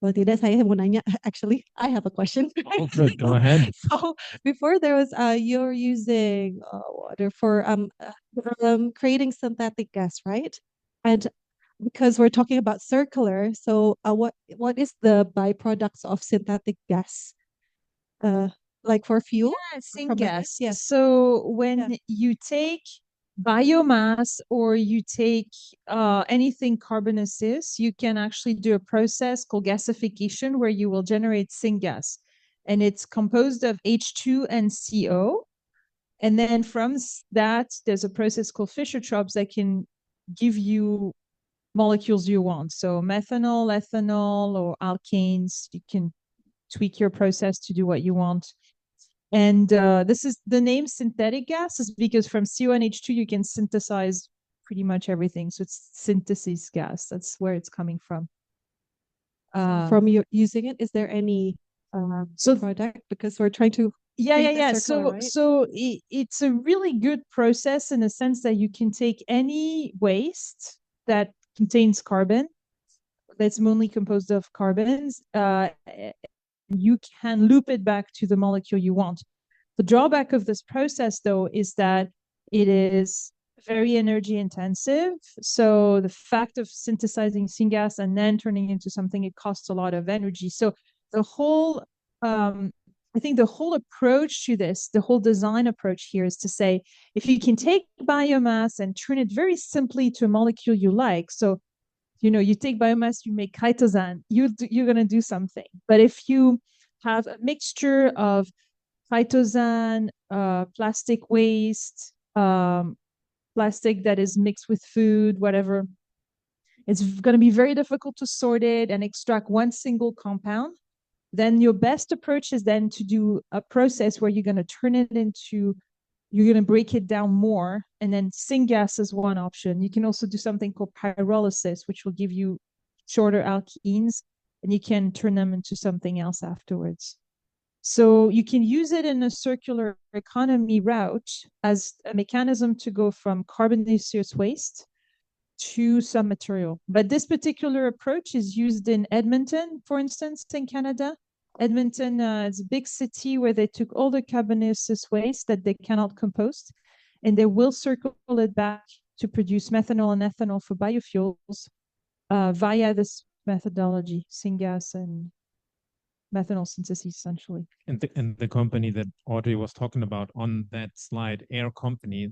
Kalau tidak, saya mau nanya. Actually, I have a question. Oh, good. Go ahead. So before there was you're using water for creating synthetic gas, right? And because we're talking about circular, so what is the byproducts of synthetic gas? Uh, like for fuel Yeah, from the syngas. yeah. So Yeah. when you take biomass or you take anything carbonaceous, you can actually do a process called gasification where you will generate syngas. And it's composed of H2 and CO. And then from that, there's a process called Fischer-Tropsch that can give you molecules you want. So methanol, ethanol, or alkanes. You can tweak your process to do what you want. And this is the name synthetic gas is because from CO and H2 you can synthesize pretty much everything. So it's synthesis gas. That's where it's coming from. From you using it, is there any product? Because we're trying to yeah. Circular, right? So it's a really good process in the sense that you can take any waste that contains carbon, that's mainly composed of carbons, you can loop it back to the molecule you want. The drawback of this process, though, is that it is very energy intensive. So the fact of synthesizing syngas and then turning into something, it costs a lot of energy. So the whole, I think the whole approach to this, the whole design approach here is to say, if you can take biomass and turn it very simply to a molecule you like, so you take biomass, you make chitosan, you're going to do something. But if you have a mixture of chitosan, plastic waste, plastic that is mixed with food, whatever, it's going to be very difficult to sort it and extract one single compound. Then your best approach is then to do a process where you're going to turn it into, you're going to break it down more, and then syngas is one option. You can also do something called pyrolysis, which will give you shorter alkenes, and you can turn them into something else afterwards. So you can use it in a circular economy route as a mechanism to go from carbonaceous waste to some material. But this particular approach is used in Edmonton, for instance, in Canada. Edmonton is a big city where they took all the carbonaceous waste that they cannot compost, and they will circle it back to produce methanol and ethanol for biofuels via this methodology, syngas and methanol synthesis, essentially. And the company that Audrey was talking about on that slide, Air Company,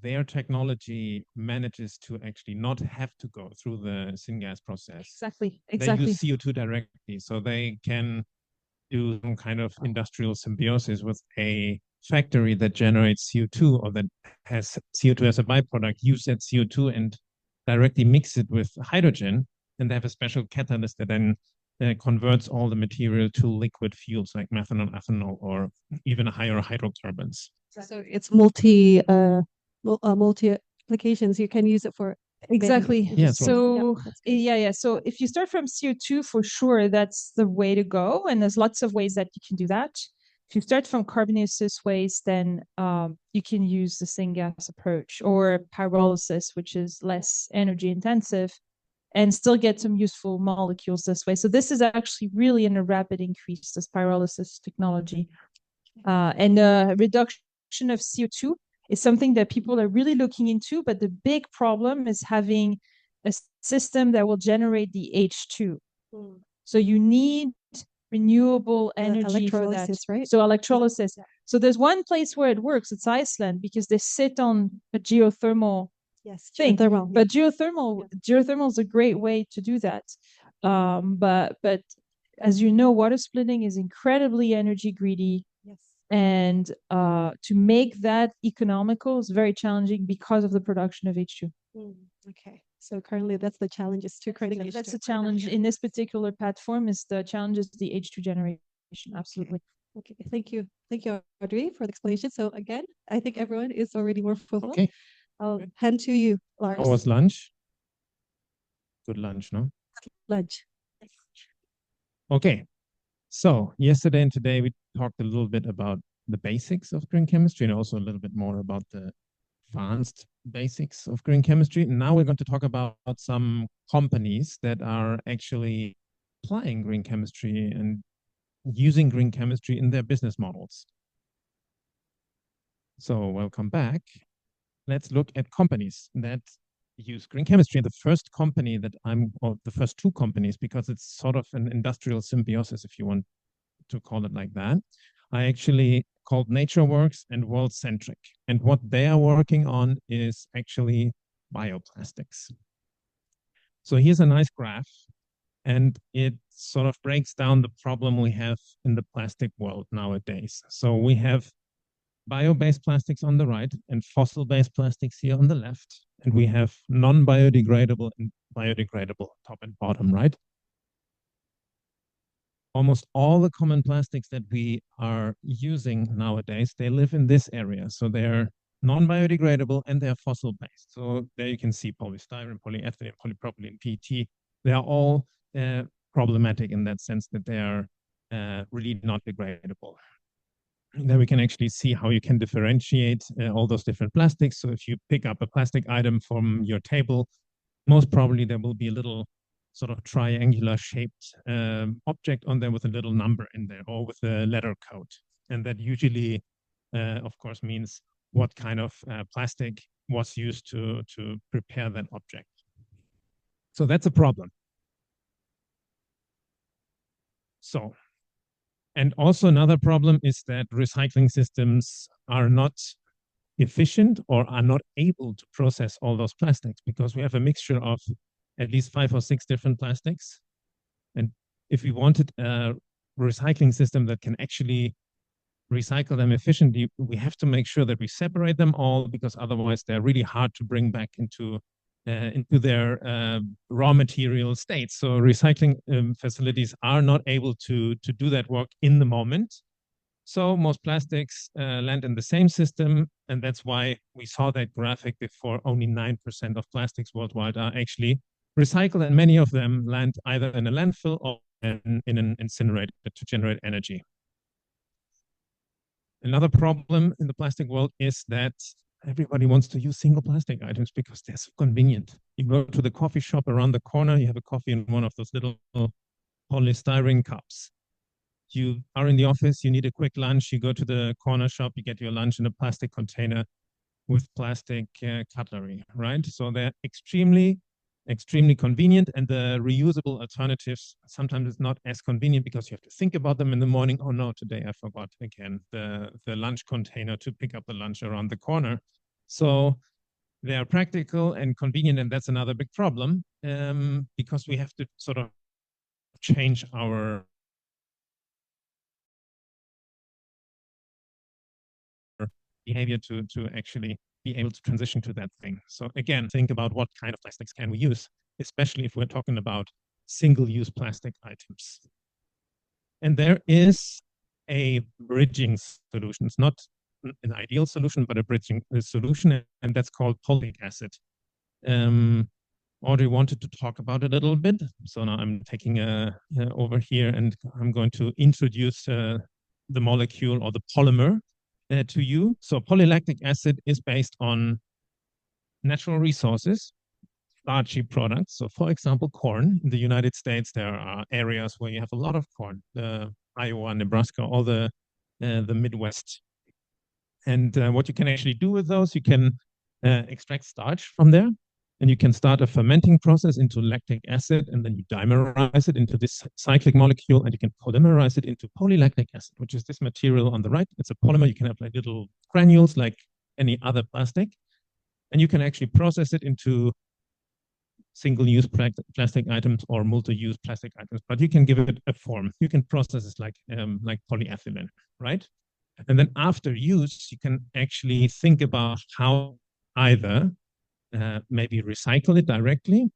their technology manages to actually not have to go through the syngas process. Exactly. They use CO2 directly, so they can do some kind of industrial symbiosis with a factory that generates CO2 or that has CO2 as a byproduct, use that CO2 and directly mix it with hydrogen. And they have a special catalyst that then converts all the material to liquid fuels like methanol, ethanol, or even higher hydrocarbons. So it's multi applications. You can use it for exactly. Yeah, so yeah. So if you start from CO2, for sure, that's the way to go. And there's lots of ways that you can do that. If you start from carbonaceous waste, then you can use the syngas approach or pyrolysis, which is less energy intensive, and still get some useful molecules this way. So this is actually really in a rapid increase, this pyrolysis technology. And reduction of CO2 is something that people are really looking into, but the big problem is having a system that will generate the H2. So you need renewable energy for that. Right? So electrolysis. Yeah. So there's one place where it works. It's Iceland, because they sit on a geothermal thing. Geothermal. But geothermal is a great way to do that. But as you know, water splitting is incredibly energy greedy. Yes. And to make that economical is very challenging because of the production of H2. Okay. So currently that's the challenge, is to creating H2. That's the challenge in this particular platform, is the challenge is the H2 generation. Absolutely. Okay. Thank you. Thank you, Audrey, for the explanation. So again, I think everyone is already more full. Okay. I'll hand to you, Lars. How was lunch? Good lunch, no? Lunch. Okay. So yesterday and today we talked a little bit about the basics of green chemistry and also a little bit more about the advanced basics of green chemistry. And now we're going to talk about some companies that are actually applying green chemistry and using green chemistry in their business models. So welcome back. Let's look at companies that use green chemistry. The first company that or the first two companies, because it's sort of an industrial symbiosis, if you want to call it like that, I actually called NatureWorks and World-Centric. And what they are working on is actually bioplastics. So here's a nice graph, and it sort of breaks down the problem we have in the plastic world nowadays. So we have bio-based plastics on the right and fossil-based plastics here on the left. And we have non-biodegradable and biodegradable top and bottom, right? Almost all the common plastics that we are using nowadays, they live in this area. So they're non-biodegradable and they're fossil-based. So there you can see polystyrene, polyethylene, polypropylene, PET. They are all problematic in that sense that they are really not degradable. Then we can actually see how you can differentiate all those different plastics. So if you pick up a plastic item from your table, most probably there will be a little sort of triangular shaped object on there with a little number in there or with a letter code. And that usually, of course, means what kind of plastic was used to prepare that object. So that's a problem. So, and also another problem is that recycling systems are not efficient or are not able to process all those plastics because we have a mixture of at least 5 or 6 different plastics. And if we wanted a recycling system that can actually recycle them efficiently, we have to make sure that we separate them all because otherwise they're really hard to bring back into their raw material state. So recycling facilities are not able to do that work in the moment. So most plastics land in the same system, and that's why we saw that graphic before. Only 9% of plastics worldwide are actually recycled, and many of them land either in a landfill or in an incinerator to generate energy. Another problem in the plastic world is that everybody wants to use single plastic items because they're so convenient. You go to the coffee shop around the corner, you have a coffee in one of those little polystyrene cups. You are in the office, you need a quick lunch, you go to the corner shop, you get your lunch in a plastic container with plastic cutlery, right? So they're extremely convenient, and the reusable alternatives sometimes is not as convenient because you have to think about them in the morning. Oh no, today I forgot again the lunch container to pick up the lunch around the corner. So they are practical and convenient, and that's another big problem because we have to sort of change our behavior to actually be able to transition to that thing. So again, think about what kind of plastics can we use, especially if we're talking about single-use plastic items. And there is a bridging solution. It's not an ideal solution, but a bridging solution, and that's called polyic acid. Audrey wanted to talk about it a little bit, so now I'm taking over here, and I'm going to introduce the molecule or the polymer to you. So polylactic acid is based on natural resources, starchy products. So for example, corn. In the United States, there are areas where you have a lot of corn, Iowa, Nebraska, all the Midwest. And what you can actually do with those, you can extract starch from there, and you can start a fermenting process into lactic acid, and then you dimerize it into this cyclic molecule, and you can polymerize it into polylactic acid, which is this material on the right. It's a polymer. You can have like little granules like any other plastic, and you can actually process it into single-use plastic items or multi-use plastic items, but you can give it a form. You can process it like polyethylene, right? And then after use, you can actually think about how either maybe recycle it directly,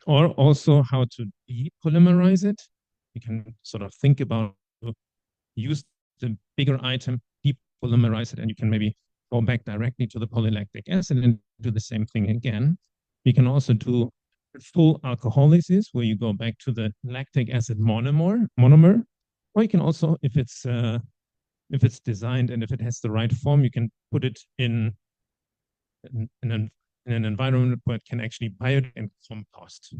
or also how to depolymerize it. You can sort of think about use the bigger item, depolymerize it, and you can maybe go back directly to the polylactic acid and do the same thing again. You can also do full alcoholysis, where you go back to the lactic acid monomer, or you can also, if it's designed and if it has the right form, you can put it in an environment where it can actually bio and compost.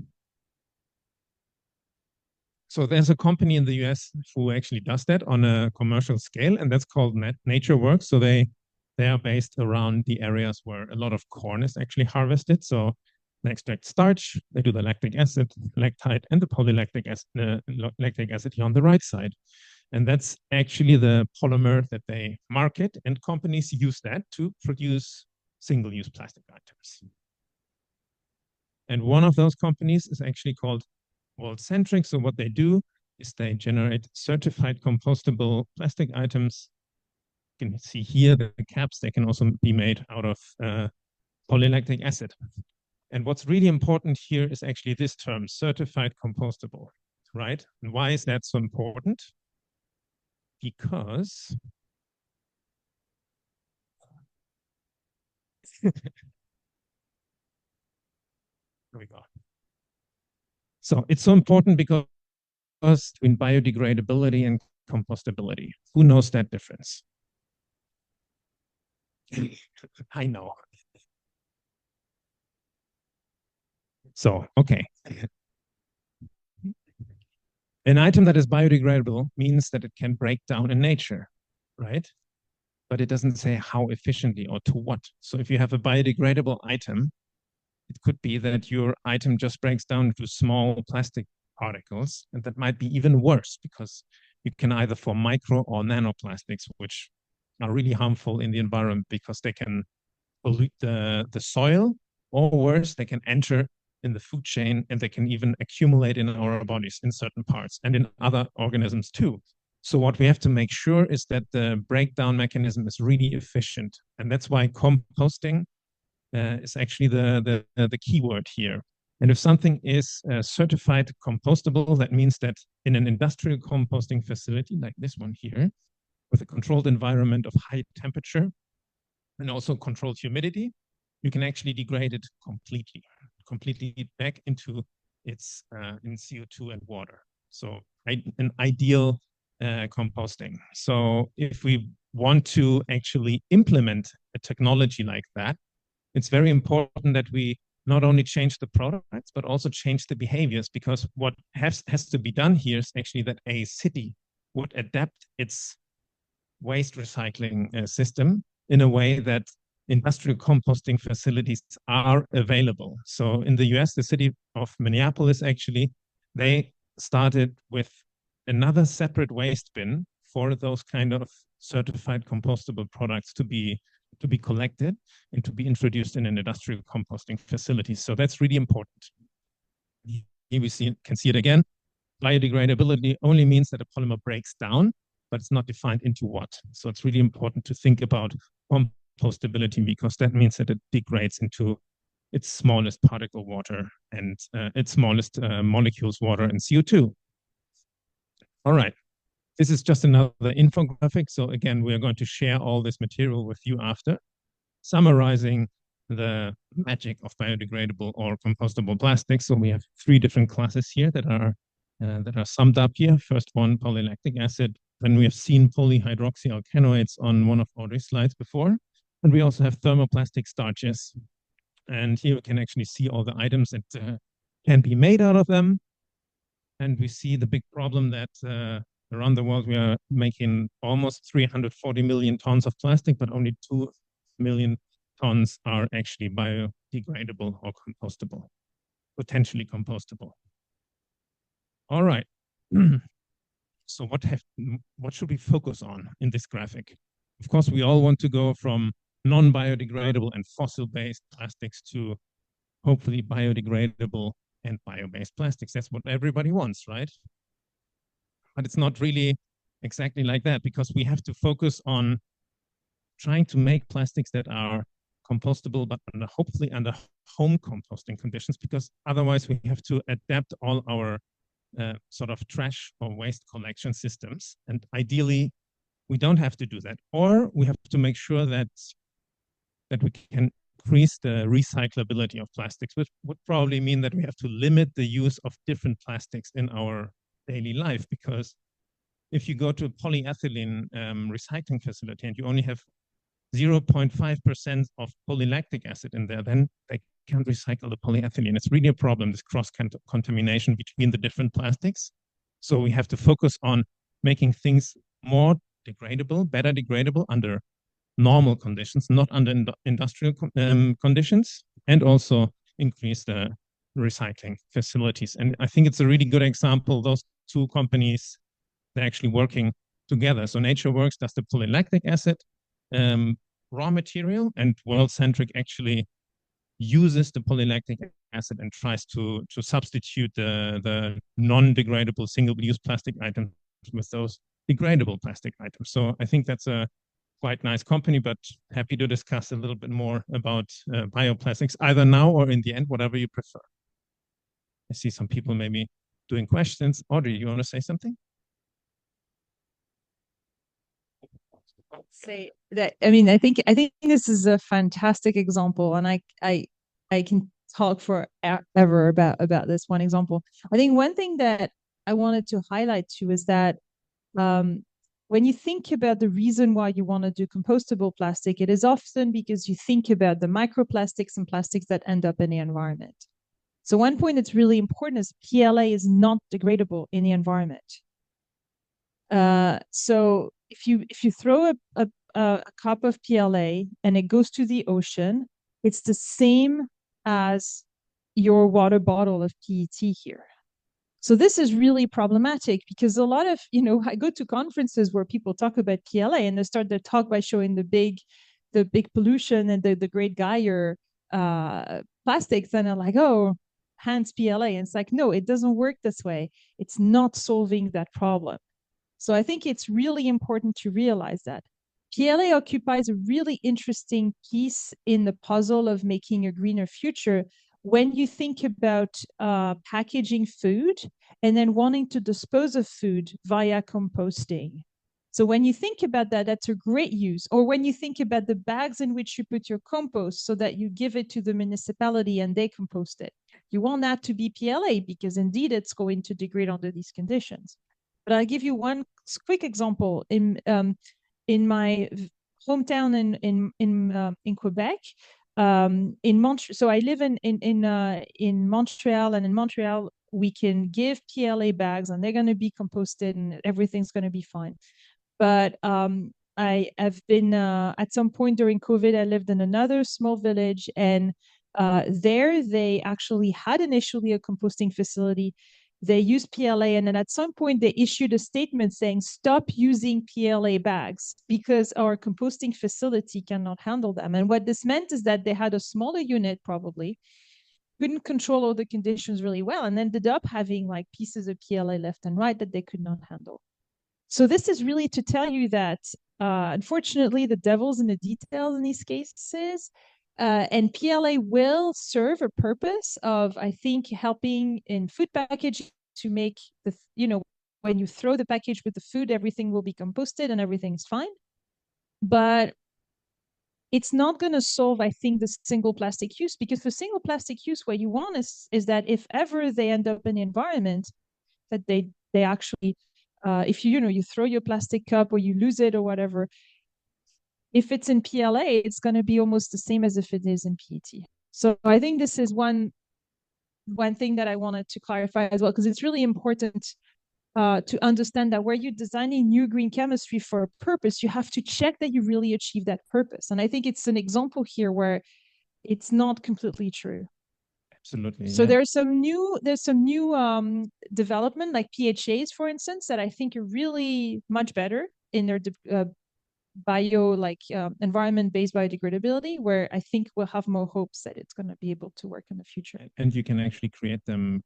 So there's a company in the US who actually does that on a commercial scale, and that's called NatureWorks. So they are based around the areas where a lot of corn is actually harvested. So they extract starch, they do the lactic acid, lactide, and the polylactic acid, lactic acid here on the right side. And that's actually the polymer that they market, and companies use that to produce single-use plastic items. And one of those companies is actually called World-Centric. So what they do is they generate certified compostable plastic items. You can see here the caps, they can also be made out of polylactic acid. And what's really important here is actually this term, certified compostable, right? And why is that so important? Because here we go. So it's so important because between biodegradability and compostability. Who knows that difference? I know. So, okay. An item that is biodegradable means that it can break down in nature, right? But it doesn't say how efficiently or to what. So if you have a biodegradable item, it could be that your item just breaks down into small plastic particles, and that might be even worse because you can either form micro or nanoplastics, which are really harmful in the environment because they can pollute the soil, or worse, they can enter in the food chain and they can even accumulate in our bodies in certain parts and in other organisms too. So what we have to make sure is that the breakdown mechanism is really efficient. And that's why composting is actually the key word here. And if something is certified compostable, that means that in an industrial composting facility like this one here, with a controlled environment of high temperature and also controlled humidity, you can actually degrade it completely back into its in CO2 and water. So an ideal composting. So if we want to actually implement a technology like that, it's very important that we not only change the products, but also change the behaviors, because what has to be done here is actually that a city would adapt its waste recycling system in a way that industrial composting facilities are available. So in the US, the city of Minneapolis, actually, they started with another separate waste bin for those kind of certified compostable products to be collected and to be introduced in an industrial composting facility. So that's really important. Here we can see it again. Biodegradability only means that a polymer breaks down, but it's not defined into what. So it's really important to think about compostability, because that means that it degrades into its smallest particle water and its smallest molecules water and CO2. All right. This is just another infographic. So again, we are going to share all this material with you after, summarizing the magic of biodegradable or compostable plastics. So we have 3 different classes here that are summed up here. First one, polylactic acid. Then we have seen polyhydroxyalkanoates on one of our slides before. And we also have thermoplastic starches. And here we can actually see all the items that can be made out of them. And we see the big problem that around the world, we are making almost 340 million tons of plastic, but only 2 million tons are actually biodegradable or compostable, potentially compostable. All right. So what should we focus on in this graphic? Of course, we all want to go from non-biodegradable and fossil-based plastics to hopefully biodegradable and bio-based plastics. That's what everybody wants, right? But it's not really exactly like that, because we have to focus on trying to make plastics that are compostable, but hopefully under home composting conditions, because otherwise we have to adapt all our sort of trash or waste collection systems. And ideally, we don't have to do that. Or we have to make sure that we can increase the recyclability of plastics, which would probably mean that we have to limit the use of different plastics in our daily life. Because if you go to a polyethylene recycling facility and you only have 0.5% of polylactic acid in there, then they can't recycle the polyethylene. It's really a problem, this cross-contamination between the different plastics. So we have to focus on making things more degradable, better degradable under normal conditions, not under industrial conditions, and also increase the recycling facilities. And I think it's a really good example. Those two companies, they're actually working together. So NatureWorks does the polylactic acid raw material, and World-Centric actually uses the polylactic acid and tries to substitute the non-degradable single-use plastic items with those degradable plastic items. So I think that's a quite nice company, but happy to discuss a little bit more about bioplastics, either now or in the end, whatever you prefer. I see some people maybe doing questions. Audrey, you want to say something? Say that, I mean, I think this is a fantastic example, and I can talk forever about this one example. I think one thing that I wanted to highlight too is that when you think about the reason why you want to do compostable plastic, it is often because you think about the microplastics and plastics that end up in the environment. So one point that's really important is PLA is not degradable in the environment. So if you throw a cup of PLA and it goes to the ocean, it's the same as your water bottle of PET here. So this is really problematic because a lot of, I go to conferences where people talk about PLA and they start their talk by showing the big pollution and the Great Gyre plastics, and they're like, oh, hence PLA. And it's like, no, it doesn't work this way. It's not solving that problem. So I think it's really important to realize that PLA occupies a really interesting piece in the puzzle of making a greener future when you think about packaging food and then wanting to dispose of food via composting. So when you think about that, that's a great use. Or when you think about the bags in which you put your compost so that you give it to the municipality and they compost it. You want that to be PLA because indeed it's going to degrade under these conditions. But I'll give you one quick example. In my hometown in Quebec, in Montreal. So I live in Montreal, and in Montreal we can give PLA bags, and they're going to be composted, and everything's going to be fine. But I have been at some point during COVID, I lived in another small village, and there they actually had initially a composting facility. They used PLA, and then at some point they issued a statement saying, stop using PLA bags because our composting facility cannot handle them. And what this meant is that they had a smaller unit, probably, couldn't control all the conditions really well, and ended up having like pieces of PLA left and right that they could not handle. So this is really to tell you that, unfortunately, the devil's in the details in these cases. And PLA will serve a purpose of, I think, helping in food packaging to make when you throw the package with the food, everything will be composted and everything's fine. But it's not going to solve, I think, the single plastic use, because for single plastic use, what you want is that if ever they end up in the environment, that they actually, if you throw your plastic cup or you lose it or whatever, if it's in PLA, it's going to be almost the same as if it is in PET. So I think this is one thing that I wanted to clarify as well, because it's really important to understand that where you're designing new green chemistry for a purpose, you have to check that you really achieve that purpose. And I think it's an example here where it's not completely true. Absolutely. So there's some new development, like PHAs, for instance, that I think are really much better in their environment-based biodegradability, where I think we'll have more hopes that it's going to be able to work in the future. And you can actually create them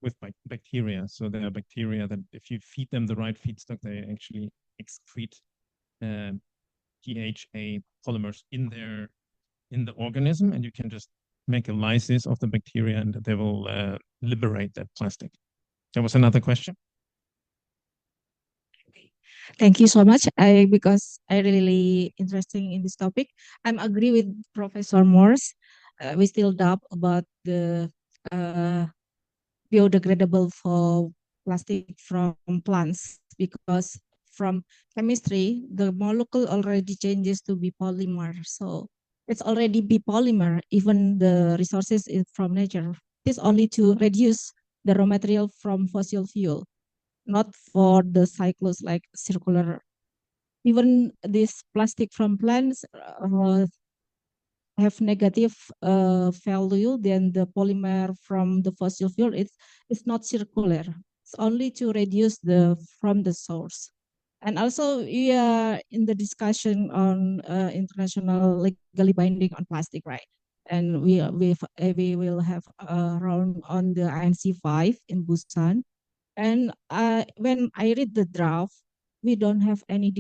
with bacteria. So there are bacteria that if you feed them the right feedstock, they actually excrete PHA polymers in the organism, and you can just make a lysis of the bacteria and they will liberate that plastic. There was another question. Thank you so much. Because I really interested in this topic. I'm agree with Professor Morse. We still doubt about the biodegradable for plastic from plants, because from chemistry, the molecule already changes to be polymer. So it's already be polymer, even the resources is from nature. It's only to reduce the raw material from fossil fuel. not for the cycles like circular. Even this plastic from plants have negative value than the polymer from the fossil fuel. It's not circular. It's only to reduce the from the source. And also, we are in the discussion on international legally binding on plastic, right? And we will have a round on the INC5 in Busan. And when I read the draft, we don't have any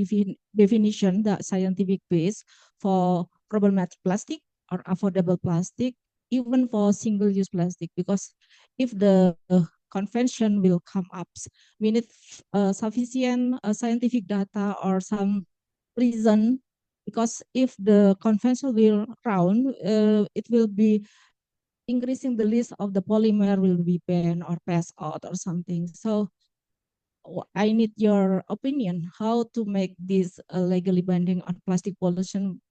definition, the scientific base for problematic plastic or affordable plastic, even for single-use plastic, because if the convention will come up, we need sufficient scientific data or some reason, because if the convention will round, it will be increasing the list of the polymer will be banned or passed out or something. So I need your opinion how to make this legally binding on plastic pollution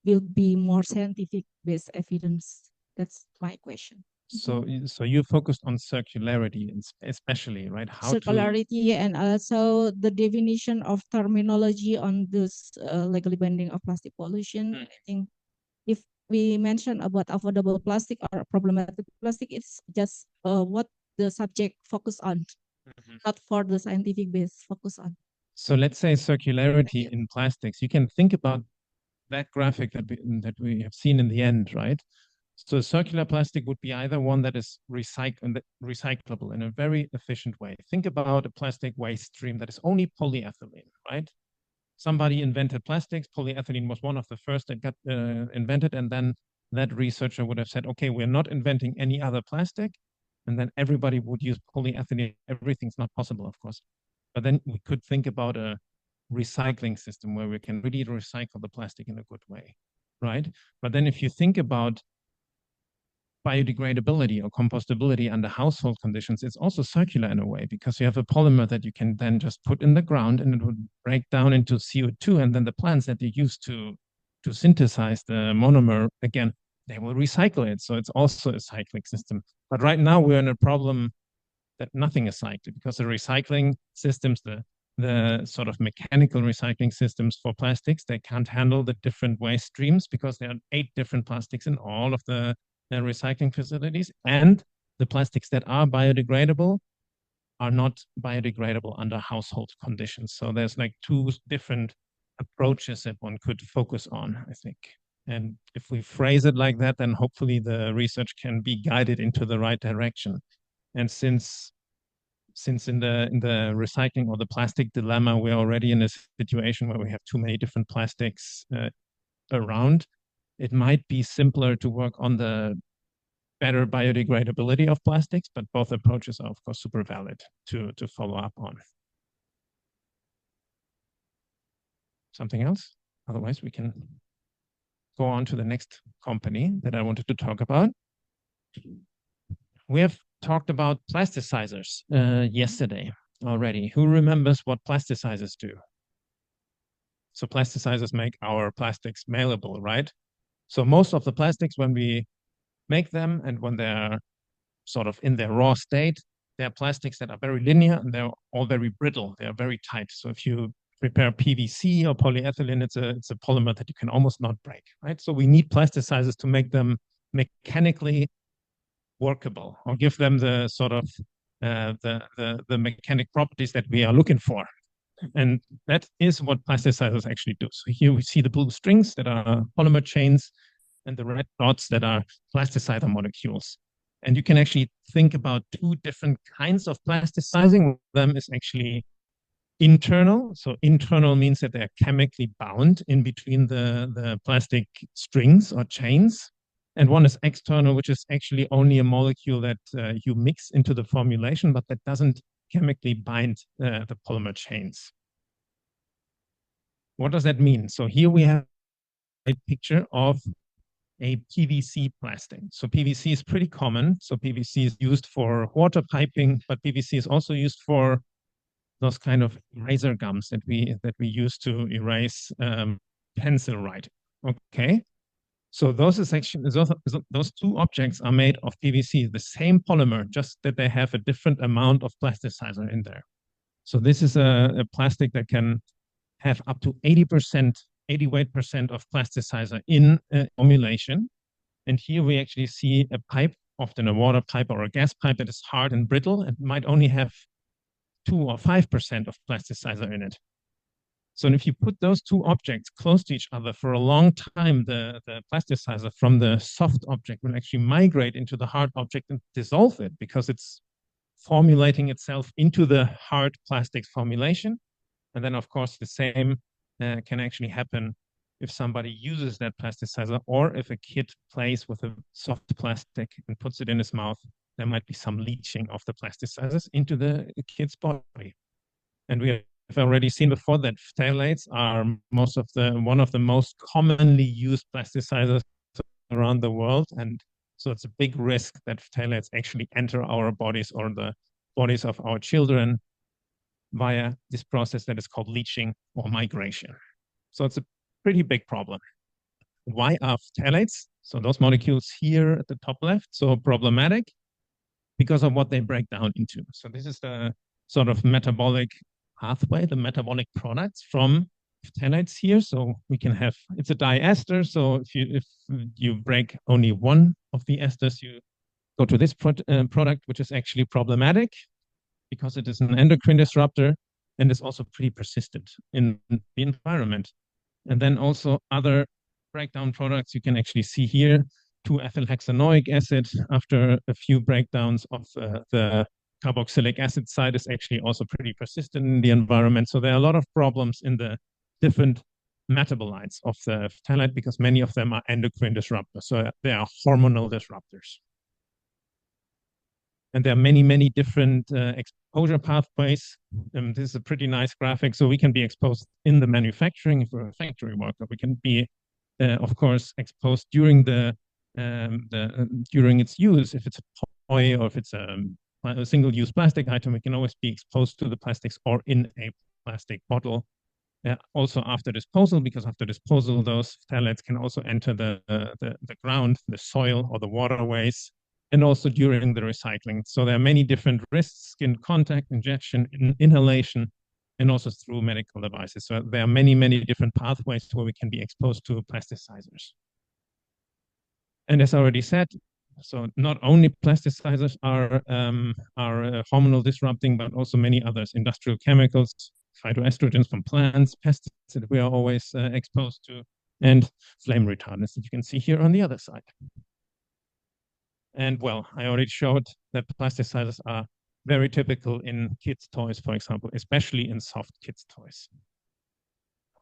will be more scientific based evidence. That's my question. So you focused on circularity, especially, right? How to Circularity and also the definition of terminology on this legally binding of plastic pollution. I think if we mention about affordable plastic or problematic plastic, it's just what the subject focus on, not for the scientific base focus on. So let's say circularity in plastics. You can think about that graphic that we have seen in the end, right? So circular plastic would be either one that is recyclable in a very efficient way. Think about a plastic waste stream that is only polyethylene, right? Somebody invented plastics. Polyethylene was one of the first that got invented. And then that researcher would have said, okay, we're not inventing any other plastic. And then everybody would use polyethylene. Everything's not possible, of course. But then we could think about a recycling system where we can really recycle the plastic in a good way, right? But then if you think about biodegradability or compostability under household conditions, it's also circular in a way, because you have a polymer that you can then just put in the ground and it would break down into CO2, and then the plants that you use to synthesize the monomer, again, they will recycle it. So it's also a cyclic system. But right now we're in a problem that nothing is cyclic, because the recycling systems, the sort of mechanical recycling systems for plastics, they can't handle the different waste streams, because there are 8 different plastics in all of the recycling facilities, and the plastics that are biodegradable are not biodegradable under household conditions. So there's like 2 different approaches that one could focus on, I think. And if we phrase it like that, then hopefully the research can be guided into the right direction. And since in the recycling or the plastic dilemma, we're already in a situation where we have too many different plastics around, it might be simpler to work on the better biodegradability of plastics, but both approaches are, of course, super valid to follow up on. Something else? Otherwise, we can go on to the next company that I wanted to talk about. We have talked about plasticizers yesterday already. Who remembers what plasticizers do? So plasticizers make our plastics malleable, right? So most of the plastics, when we make them and when they're sort of in their raw state, they're plastics that are very linear and they're all very brittle. They're very tight. So if you prepare PVC or polyethylene, it's a polymer that you can almost not break, right? So we need plasticizers to make them mechanically workable, or give them the sort of the mechanic properties that we are looking for. And that is what plasticizers actually do. So here we see the blue strings that are polymer chains and the red dots that are plasticizer molecules. And you can actually think about 2 different kinds of plasticizing. One of them is actually internal. So internal means that they're chemically bound in between the plastic strings or chains. And one is external, which is actually only a molecule that you mix into the formulation, but that doesn't chemically bind the polymer chains. What does that mean? So here we have a picture of a PVC plastic. So PVC is pretty common. So PVC is used for water piping, but PVC is also used for those kind of eraser gums that we use to erase pencil writing. Okay. So those 2 objects are made of PVC, the same polymer, just that they have a different amount of plasticizer in there. So this is a plastic that can have up to 80%, 88% of plasticizer in a formulation. And here we actually see a pipe, often a water pipe or a gas pipe that is hard and brittle and might only have 2 or 5% of plasticizer in it. So if you put those two objects close to each other for a long time, the plasticizer from the soft object will actually migrate into the hard object and dissolve it because it's formulating itself into the hard plastics formulation. And then, of course, the same can actually happen if somebody uses that plasticizer, or if a kid plays with a soft plastic and puts it in his mouth, there might be some leaching of the plasticizers into the kid's body. And we have already seen before that phthalates are one of the most commonly used plasticizers around the world. And so it's a big risk that phthalates actually enter our bodies or the bodies of our children via this process that is called leaching or migration. So it's a pretty big problem. Why are phthalates, so those molecules here at the top left, so problematic? Because of what they break down into. So this is the sort of metabolic pathway, the metabolic products from phthalates here. So we can have, it's a diester. So if you break only one of the esters, you go to this product, which is actually problematic because it is an endocrine disruptor and is also pretty persistent in the environment. And then also other breakdown products you can actually see here, 2-ethylhexanoic acid after a few breakdowns of the carboxylic acid side is actually also pretty persistent in the environment. So there are a lot of problems in the different metabolites of the phthalate because many of them are endocrine disruptors. So they are hormonal disruptors. And there are many, many different exposure pathways. This is a pretty nice graphic. So we can be exposed in the manufacturing if we're a factory worker. We can be, of course, exposed during during its use. If it's a toy or if it's a single-use plastic item, we can always be exposed to the plastics or in a plastic bottle. Also after disposal, because after disposal, those phthalates can also enter the ground, the soil, or the waterways, and also during the recycling. So there are many different risks: skin contact, injection, inhalation, and also through medical devices. So there are many, many different pathways where we can be exposed to plasticizers. And as I already said, so not only plasticizers are hormonal disrupting, but also many others: industrial chemicals, phytoestrogens from plants, pesticides that we are always exposed to, and flame retardants that you can see here on the other side. And well, I already showed that plasticizers are very typical in kids' toys, for example, especially in soft kids' toys.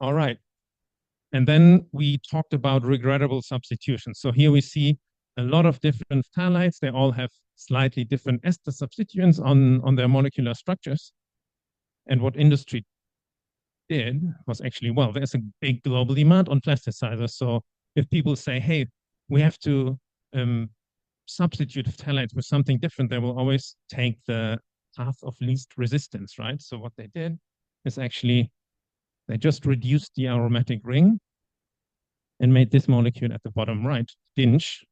All right. And then we talked about regrettable substitutions. So here we see a lot of different phthalates. They all have slightly different ester substituents on their molecular structures. And what industry did was actually, well, there's a big global demand on plasticizers. So if people say, hey, we have to substitute phthalates with something different, they will always take the path of least resistance, right? So what they did is actually, they just reduced the aromatic ring and made this molecule at the bottom right, DINCH.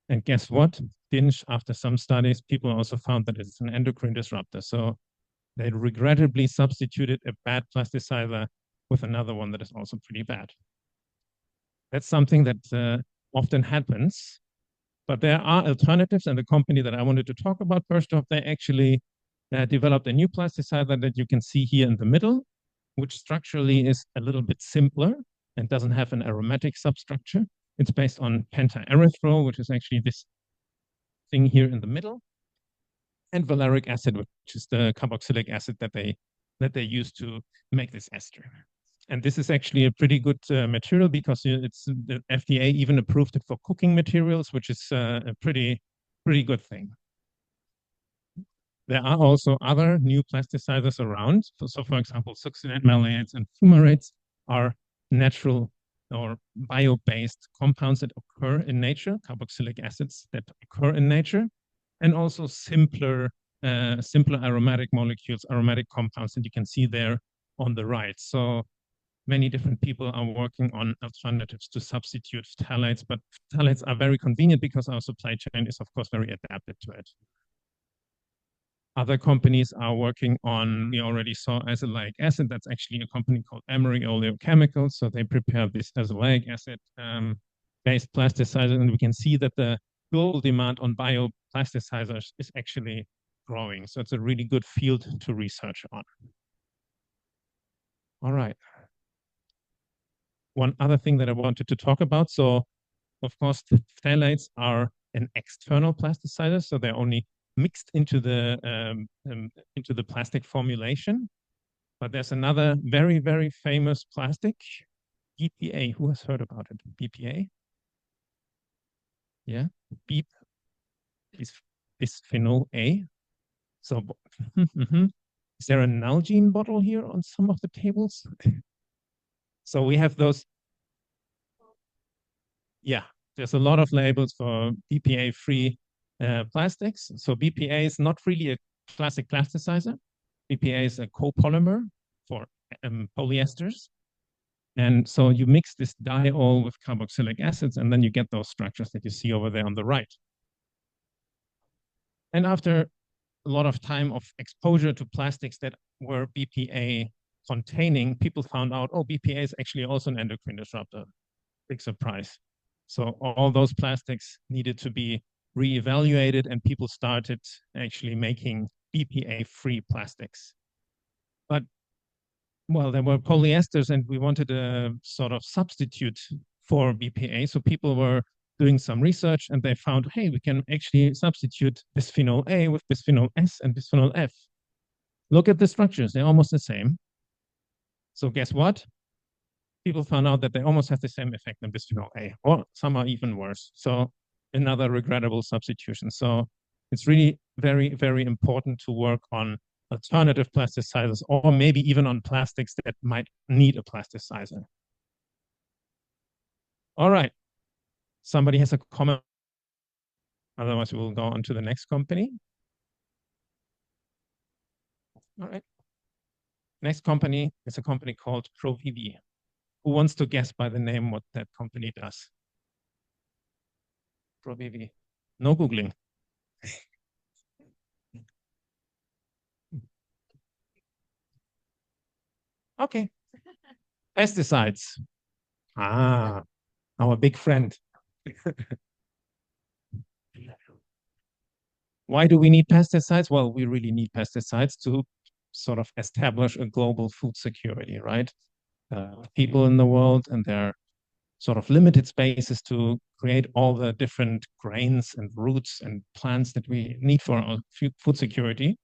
And guess what? DINCH, after some studies, people also found that it's an endocrine disruptor. So they regrettably substituted a bad plasticizer with another one that is also pretty bad. That's something that often happens. But there are alternatives, and the company that I wanted to talk about first off, they actually developed a new plasticizer that you can see here in the middle, which structurally is a little bit simpler and doesn't have an aromatic substructure. It's based on pentaerythral, which is actually this thing here in the middle, and valeric acid, which is the carboxylic acid that they use to make this ester. And this is actually a pretty good material because the FDA even approved it for cooking materials, which is a pretty good thing. There are also other new plasticizers around. So for example, succinate maleics and fumarates are natural or bio-based compounds that occur in nature, carboxylic acids that occur in nature, and also simpler aromatic molecules, aromatic compounds that you can see there on the right. So many different people are working on alternatives to substitute phthalates, but phthalates are very convenient because our supply chain is, of course, very adapted to it. Other companies are working on, we already saw azelaic acid. That's actually a company called Emery Oleochemicals. So they prepare this azelaic acid based plasticizers. And we can see that the global demand on bioplasticizers is actually growing. So it's a really good field to research on. All right. One other thing that I wanted to talk about. So, of course, the phthalates are an external plasticizer, so they're only mixed into the plastic formulation. But there's another very, very famous plastic, BPA. Who has heard about it? BPA? Yeah, BEEP is bisphenol A. So, is there a Nalgene bottle here on some of the tables? So we have those. Yeah, there's a lot of labels for BPA-free plastics. So BPA is not really a classic plasticizer. BPA is a copolymer for polyesters. And so you mix this diol with carboxylic acids, and then you get those structures that you see over there on the right. And after a lot of time of exposure to plastics that were BPA containing, people found out, oh, BPA is actually also an endocrine disruptor. Big surprise. So all those plastics needed to be reevaluated, and people started actually making BPA-free plastics. But, well, there were polyesters, and we wanted a sort of substitute for BPA. So people were doing some research, and they found, hey, we can actually substitute bisphenol A with bisphenol S and bisphenol F. Look at the structures. They're almost the same. So guess what? People found out that they almost have the same effect than bisphenol A, or some are even worse. So another regrettable substitution. So it's really very, very important to work on alternative plasticizers, or maybe even on plastics that might need a plasticizer. All right. Somebody has a comment? Otherwise, we'll go on to the next company. All right. Next company is a company called Provivi. Who wants to guess by the name what that company does? Provivi. No Googling. Okay. Pesticides. Ah, our big friend. Why do we need pesticides? Well, we really need pesticides to sort of establish a global food security, right? People in the world, and their sort of limited spaces to create all the different grains and roots and plants that we need for our food security.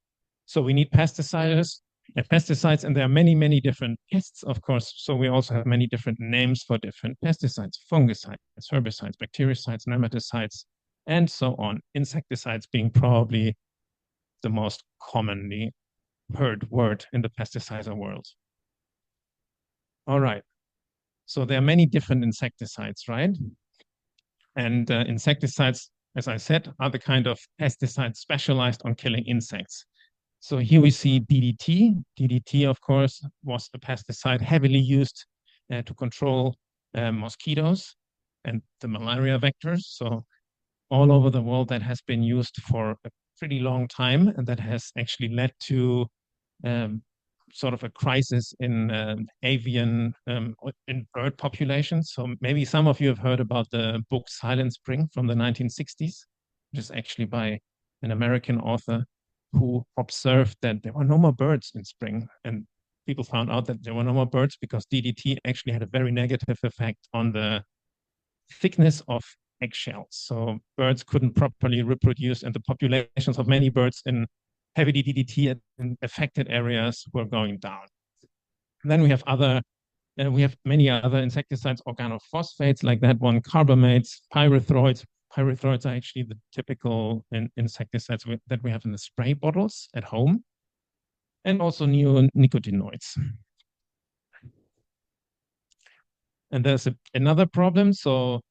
So we need pesticides, and there are many, many different pests, of course. So we also have many different names for different pesticides: fungicides, herbicides, bactericides, nematicides, and so on. Insecticides being probably the most commonly heard word in the pesticides world. All right. So there are many different insecticides, right? And insecticides, as I said, are the kind of pesticides specialized on killing insects. So here we see DDT. DDT, of course, was a pesticide heavily used to control mosquitoes and the malaria vectors. So all over the world, that has been used for a pretty long time, and that has actually led to sort of a crisis in avian in bird populations. So maybe some of you have heard about the book Silent Spring from the 1960s, which is actually by an American author who observed that there were no more birds in spring. And people found out that there were no more birds because DDT actually had a very negative effect on the thickness of eggshells. So birds couldn't properly reproduce, and the populations of many birds in heavily DDT in affected areas were going down. And then we have many other insecticides, organophosphates like that one, carbamates, pyrethroids. Pyrethroids are actually the typical insecticides that we have in the spray bottles at home, and also neonicotinoids. And there's another problem. So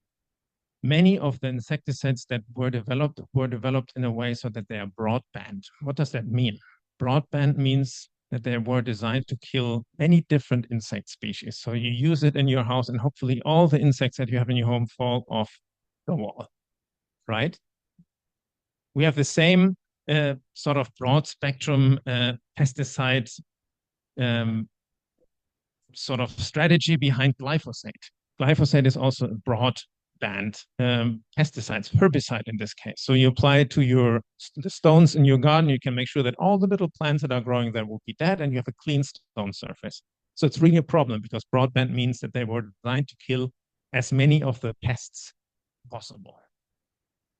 many of the insecticides that were developed in a way so that they are broadband. What does that mean? Broadband means that they were designed to kill many different insect species. So you use it in your house, and hopefully all the insects that you have in your home fall off the wall, right? We have the same sort of broad spectrum pesticide sort of strategy behind glyphosate. Glyphosate is also a broad banned pesticides, herbicide in this case. So you apply it to the stones in your garden, you can make sure that all the little plants that are growing there will be dead and you have a clean stone surface. So it's really a problem because broadband means that they were designed to kill as many of the pests possible.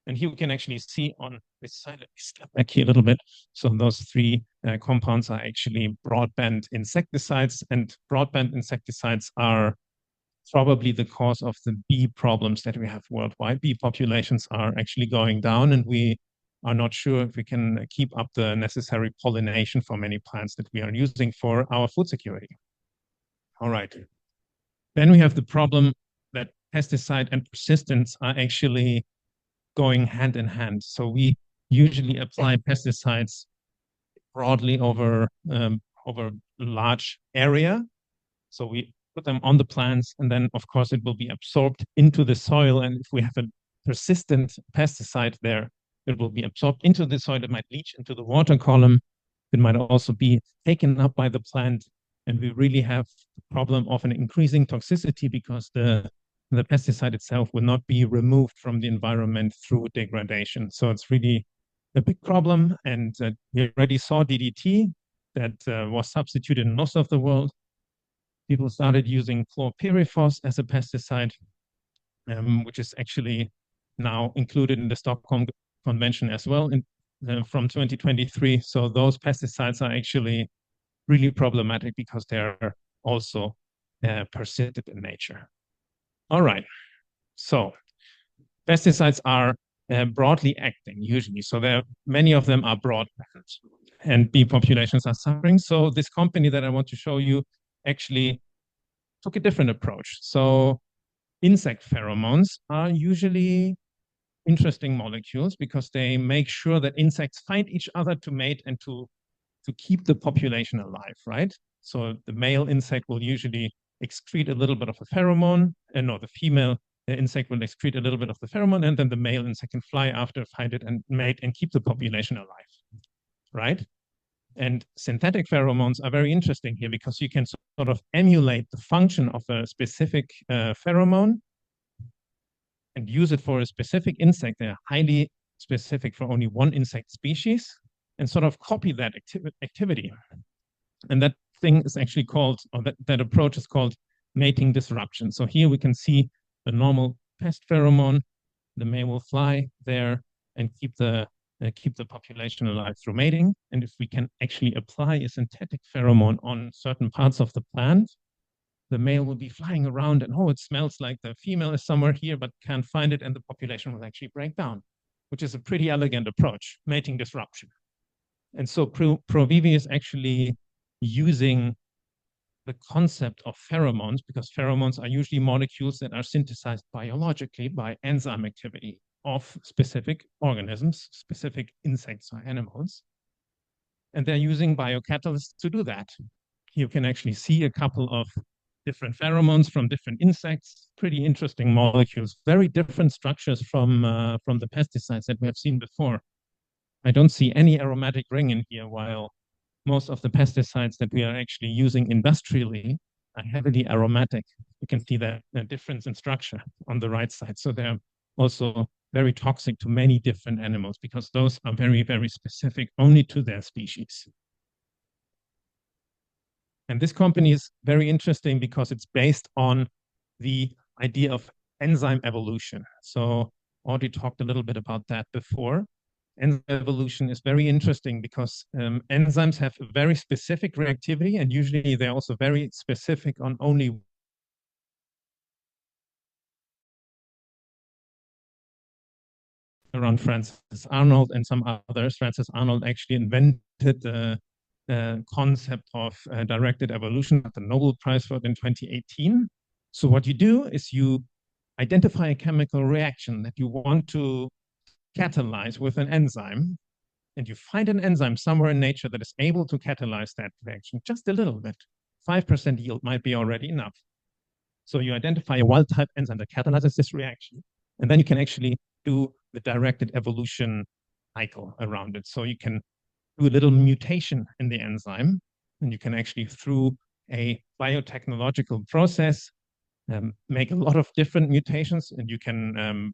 And here we can actually see on this side, let me step back here a little bit. So those three compounds are actually broadband insecticides, and broadband insecticides are probably the cause of the bee problems that we have worldwide. Bee populations are actually going down, and we are not sure if we can keep up the necessary pollination for many plants that we are using for our food security. All right. Then we have the problem that pesticide and persistence are actually going hand in hand. So we usually apply pesticides broadly over large area. So we put them on the plants, and then of course it will be absorbed into the soil. And if we have a persistent pesticide there, it will be absorbed into the soil. It might leach into the water column. It might also be taken up by the plant. And we really have the problem of an increasing toxicity because the pesticide itself will not be removed from the environment through degradation. So it's really a big problem. And we already saw DDT that was substituted in most of the world. People started using chlorpyrifos as a pesticide, which is actually now included in the Stockholm Convention as well from 2023. So those pesticides are actually really problematic because they're also persistent in nature. All right, so pesticides are broadly acting usually. So many of them are broad and bee populations are suffering. So this company that I want to show you actually took a different approach. So insect pheromones are usually interesting molecules because they make sure that insects find each other to mate and to keep the population alive, right? So the male insect will usually excrete a little bit of a pheromone, no, the female insect will excrete a little bit of the pheromone, and then the male insect can fly after, find it, and mate and keep the population alive, right? And synthetic pheromones are very interesting here because you can sort of emulate the function of a specific pheromone and use it for a specific insect. They're highly specific for only one insect species, and sort of copy that activity. And that thing is actually called, or that approach is called mating disruption. So here we can see the normal pest pheromone. The male will fly there and keep the population alive through mating. And if we can actually apply a synthetic pheromone on certain parts of the plant, the male will be flying around and, oh, it smells like the female is somewhere here, but can't find it, and the population will actually break down, which is a pretty elegant approach, mating disruption. And so ProVivi is actually using the concept of pheromones, because pheromones are usually molecules that are synthesized biologically by enzyme activity of specific organisms, specific insects or animals. And they're using biocatalysts to do that. You can actually see a couple of different pheromones from different insects, pretty interesting molecules, very different structures from the pesticides that we have seen before. I don't see any aromatic ring in here, while most of the pesticides that we are actually using industrially are heavily aromatic. You can see the difference in structure on the right side. So they're also very toxic to many different animals because those are very, very specific only to their species. And this company is very interesting because it's based on the idea of enzyme evolution. So Audrey talked a little bit about that before. Enzyme evolution is very interesting because enzymes have a very specific reactivity, and usually they're also very specific on only around Francis Arnold and some others. Francis Arnold actually invented the concept of directed evolution at the Nobel Prize for it in 2018. So what you do is you identify a chemical reaction that you want to catalyze with an enzyme, and you find an enzyme somewhere in nature that is able to catalyze that reaction just a little bit. 5% yield might be already enough. So you identify a wild type enzyme that catalyzes this reaction, and then you can actually do the directed evolution cycle around it. So you can do a little mutation in the enzyme, and you can actually, through a biotechnological process, make a lot of different mutations, and you can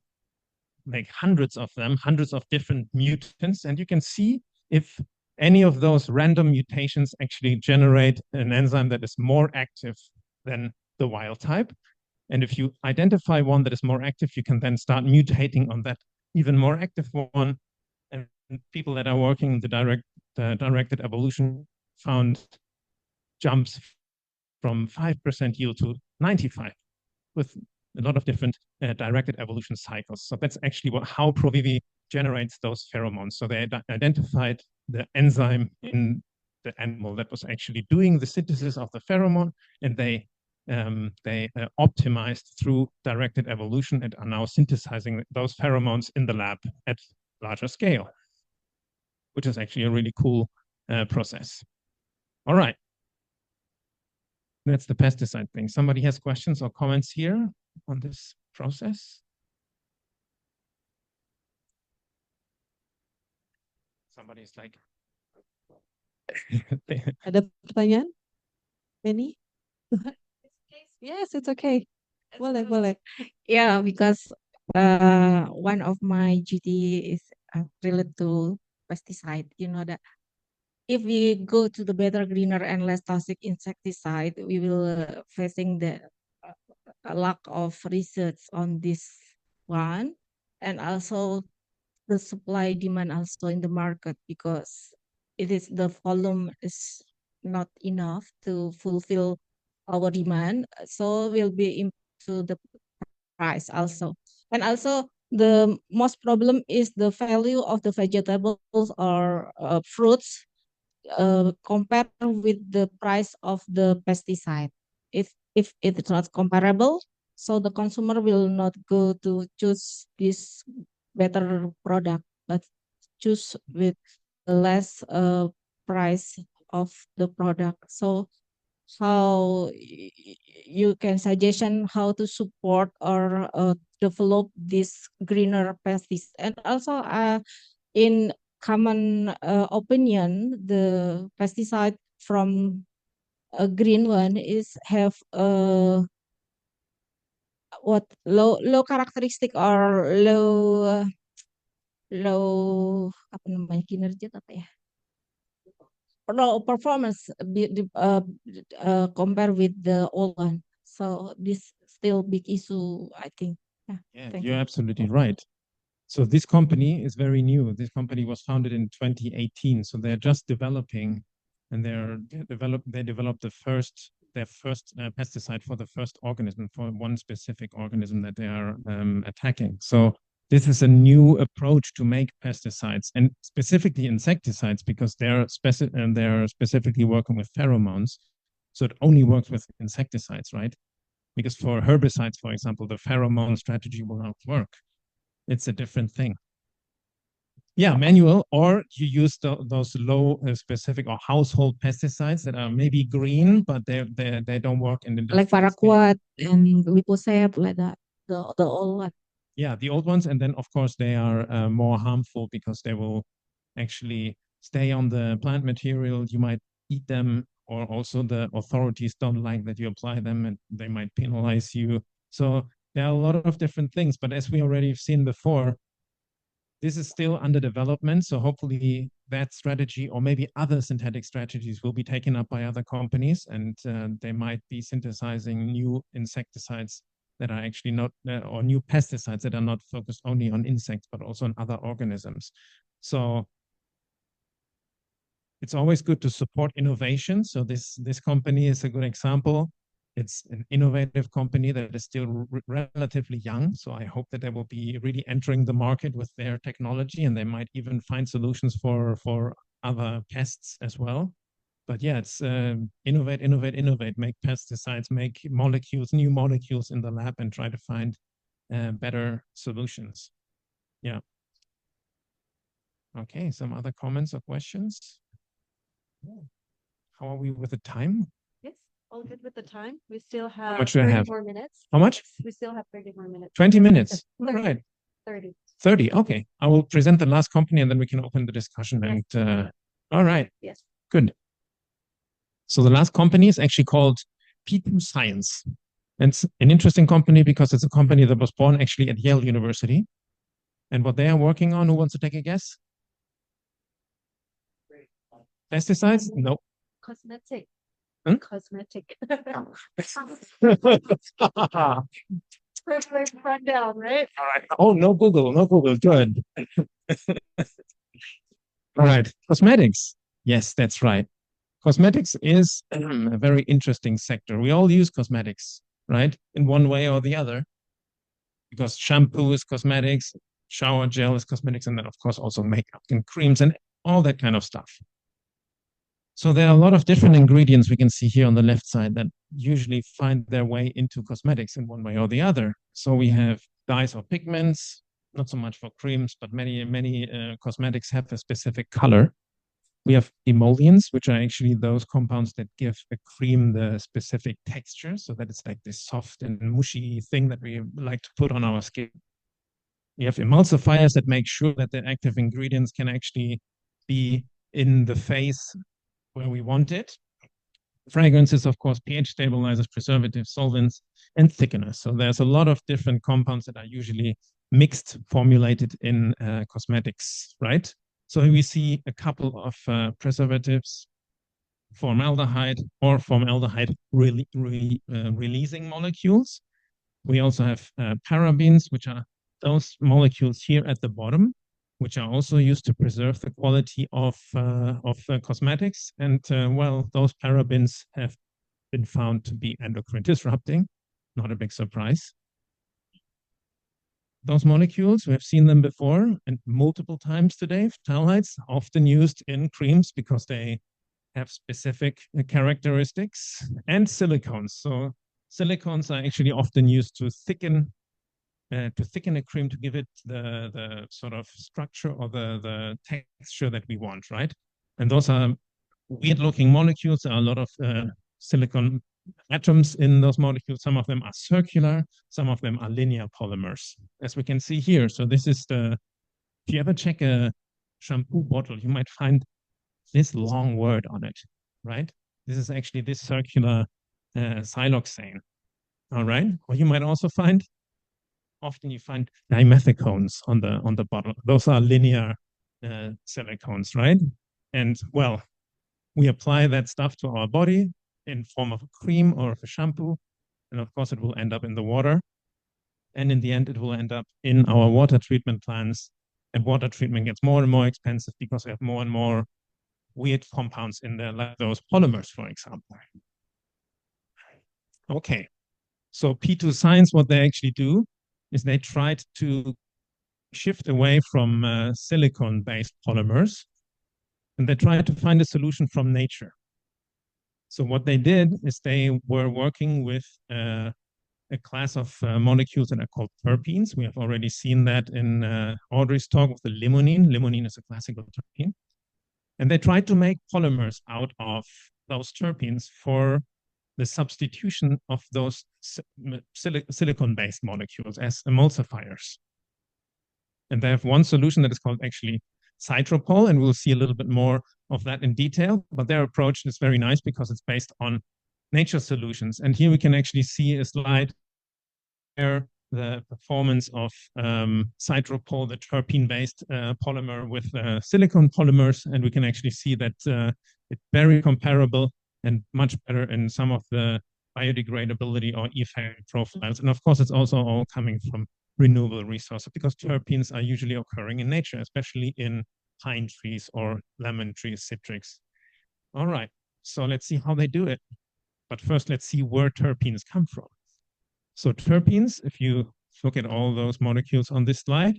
make hundreds of them, hundreds of different mutants, and you can see if any of those random mutations actually generate an enzyme that is more active than the wild type. And if you identify one that is more active, you can then start mutating on that even more active one. And people that are working in the directed evolution found jumps from 5% yield to 95 with a lot of different directed evolution cycles. So that's actually how ProVivi generates those pheromones. So they identified the enzyme in the animal that was actually doing the synthesis of the pheromone, and they optimized through directed evolution and are now synthesizing those pheromones in the lab at larger scale, which is actually a really cool process. All right. That's the pesticide thing. Somebody has questions or comments here on this process? Somebody's like... Ada pertanyaan? Any? Yes, it's okay. Boleh, boleh. Yeah, because one of my duty is related to pesticide. You know that if we go to the better, greener, and less toxic insecticide, we will facing the a lack of research on this one, and also the supply demand also in the market, because it is the volume is not enough to fulfill our demand, so will be into the price also. And also the most problem is the value of the vegetables or fruits compared with the price of the pesticide. If it's not comparable, so the consumer will not go to choose this better product, but choose with less price of the product. So how you can suggestion how to support or develop this greener pesticide. And also in common opinion, the pesticide from a green one is have what low characteristic or low apa namanya kinerja apa ya, low performance compared with the old one. So this still big issue, I think. Yeah, you're absolutely right. So this company is very new. This company was founded in 2018. So they're just developing, and they developed their first pesticide for the first organism, for one specific organism that they are attacking. So this is a new approach to make pesticides, and specifically insecticides, because they're specifically working with pheromones. So it only works with insecticides, right? Because for herbicides, for example, the pheromone strategy will not work. It's a different thing. Yeah, manual, or you use those low specific or household pesticides that are maybe green, but they don't work in the Like paraquat and glyphosate, like that, the old one. Yeah, the old ones, and then of course they are more harmful because they will actually stay on the plant material. You might eat them, or also the authorities don't like that you apply them, and they might penalize you. So there are a lot of different things, but as we already have seen before, this is still under development. So hopefully that strategy, or maybe other synthetic strategies, will be taken up by other companies, and they might be synthesizing new insecticides that are actually not, or new pesticides that are not focused only on insects, but also on other organisms. So it's always good to support innovation. So this company is a good example. It's an innovative company that is still relatively young. So I hope that they will be really entering the market with their technology, and they might even find solutions for other pests as well. But yeah, it's innovate, make pesticides, make molecules, new molecules in the lab, and try to find better solutions. Yeah. Okay, some other comments or questions? How are we with the time? Yes, all good with the time. We still have much do I 30 have? more minutes. How much? We still have 30 more minutes. 20 minutes. All right. 30. 30. Okay. I will present the last company and then we can open the discussion. Yes. And all right. Yes. Good. So the last company is actually called P2 Science. And it's an interesting company because it's a company that was born actually at Yale University. And what they are working on, who wants to take a guess? Pesticides? No. Cosmetic. Hmm? Cosmetic. All Perfect rundown, right? right. Oh, no Google, no Google. Good. All right. Cosmetics. Yes, that's right. Cosmetics is a very interesting sector. We all use cosmetics, right? In one way or the other, because shampoo is cosmetics, shower gel is cosmetics, and then, of course, also makeup and creams and all that kind of stuff. So there are a lot of different ingredients we can see here on the left side that usually find their way into cosmetics in one way or the other. So we have dyes or pigments, not so much for creams, but many cosmetics have a specific color. We have emollients, which are actually those compounds that give a cream the specific texture, so that it's like this soft and mushy thing that we like to put on our skin. We have emulsifiers that make sure that the active ingredients can actually be in the phase where we want it. Fragrances, of course, pH stabilizers, preservatives, solvents, and thickeners. So there's a lot of different compounds that are usually mixed, formulated in cosmetics, right? So here we see a couple of preservatives, formaldehyde or formaldehyde releasing molecules. We also have parabens, which are those molecules here at the bottom, which are also used to preserve the quality of cosmetics. And well, those parabens have been found to be endocrine disrupting. Not a big surprise. Those molecules, we have seen them before and multiple times today. Phthalates, often used in creams because they have specific characteristics, and silicones. So silicones are actually often used to thicken a cream to give it the sort of structure or the texture that we want, right? And those are weird looking molecules. There are a lot of silicon atoms in those molecules. Some of them are circular, some of them are linear polymers, as we can see here. So this is if you ever check a shampoo bottle, you might find this long word on it, right? This is actually this circular siloxane, all right? Or you might also find, often you find dimethicones on the bottle. Those are linear silicones, right? And well, we apply that stuff to our body in form of a cream or of a shampoo, and of course it will end up in the water. And in the end, it will end up in our water treatment plants. And water treatment gets more and more expensive because we have more and more weird compounds in there, like those polymers, for example. Okay, so P2 Science, what they actually do is they tried to shift away from silicon-based polymers, and they tried to find a solution from nature. So what they did is they were working with a class of molecules that are called terpenes. We have already seen that in Audrey's talk with the limonene. Limonene is a classical terpene. And they tried to make polymers out of those terpenes for the substitution of those silicon-based molecules as emulsifiers. And they have one solution that is called actually Citropol, and we'll see a little bit more of that in detail. But their approach is very nice because it's based on nature solutions. And here we can actually see a slide where the performance of Citropol, the terpene-based polymer with silicon polymers, and we can actually see that it's very comparable and much better in some of the biodegradability or effect profiles. And of course, it's also all coming from renewable resources because terpenes are usually occurring in nature, especially in pine trees or lemon trees, citrus. All right, so let's see how they do it. But first, let's see where terpenes come from. So terpenes, if you look at all those molecules on this slide,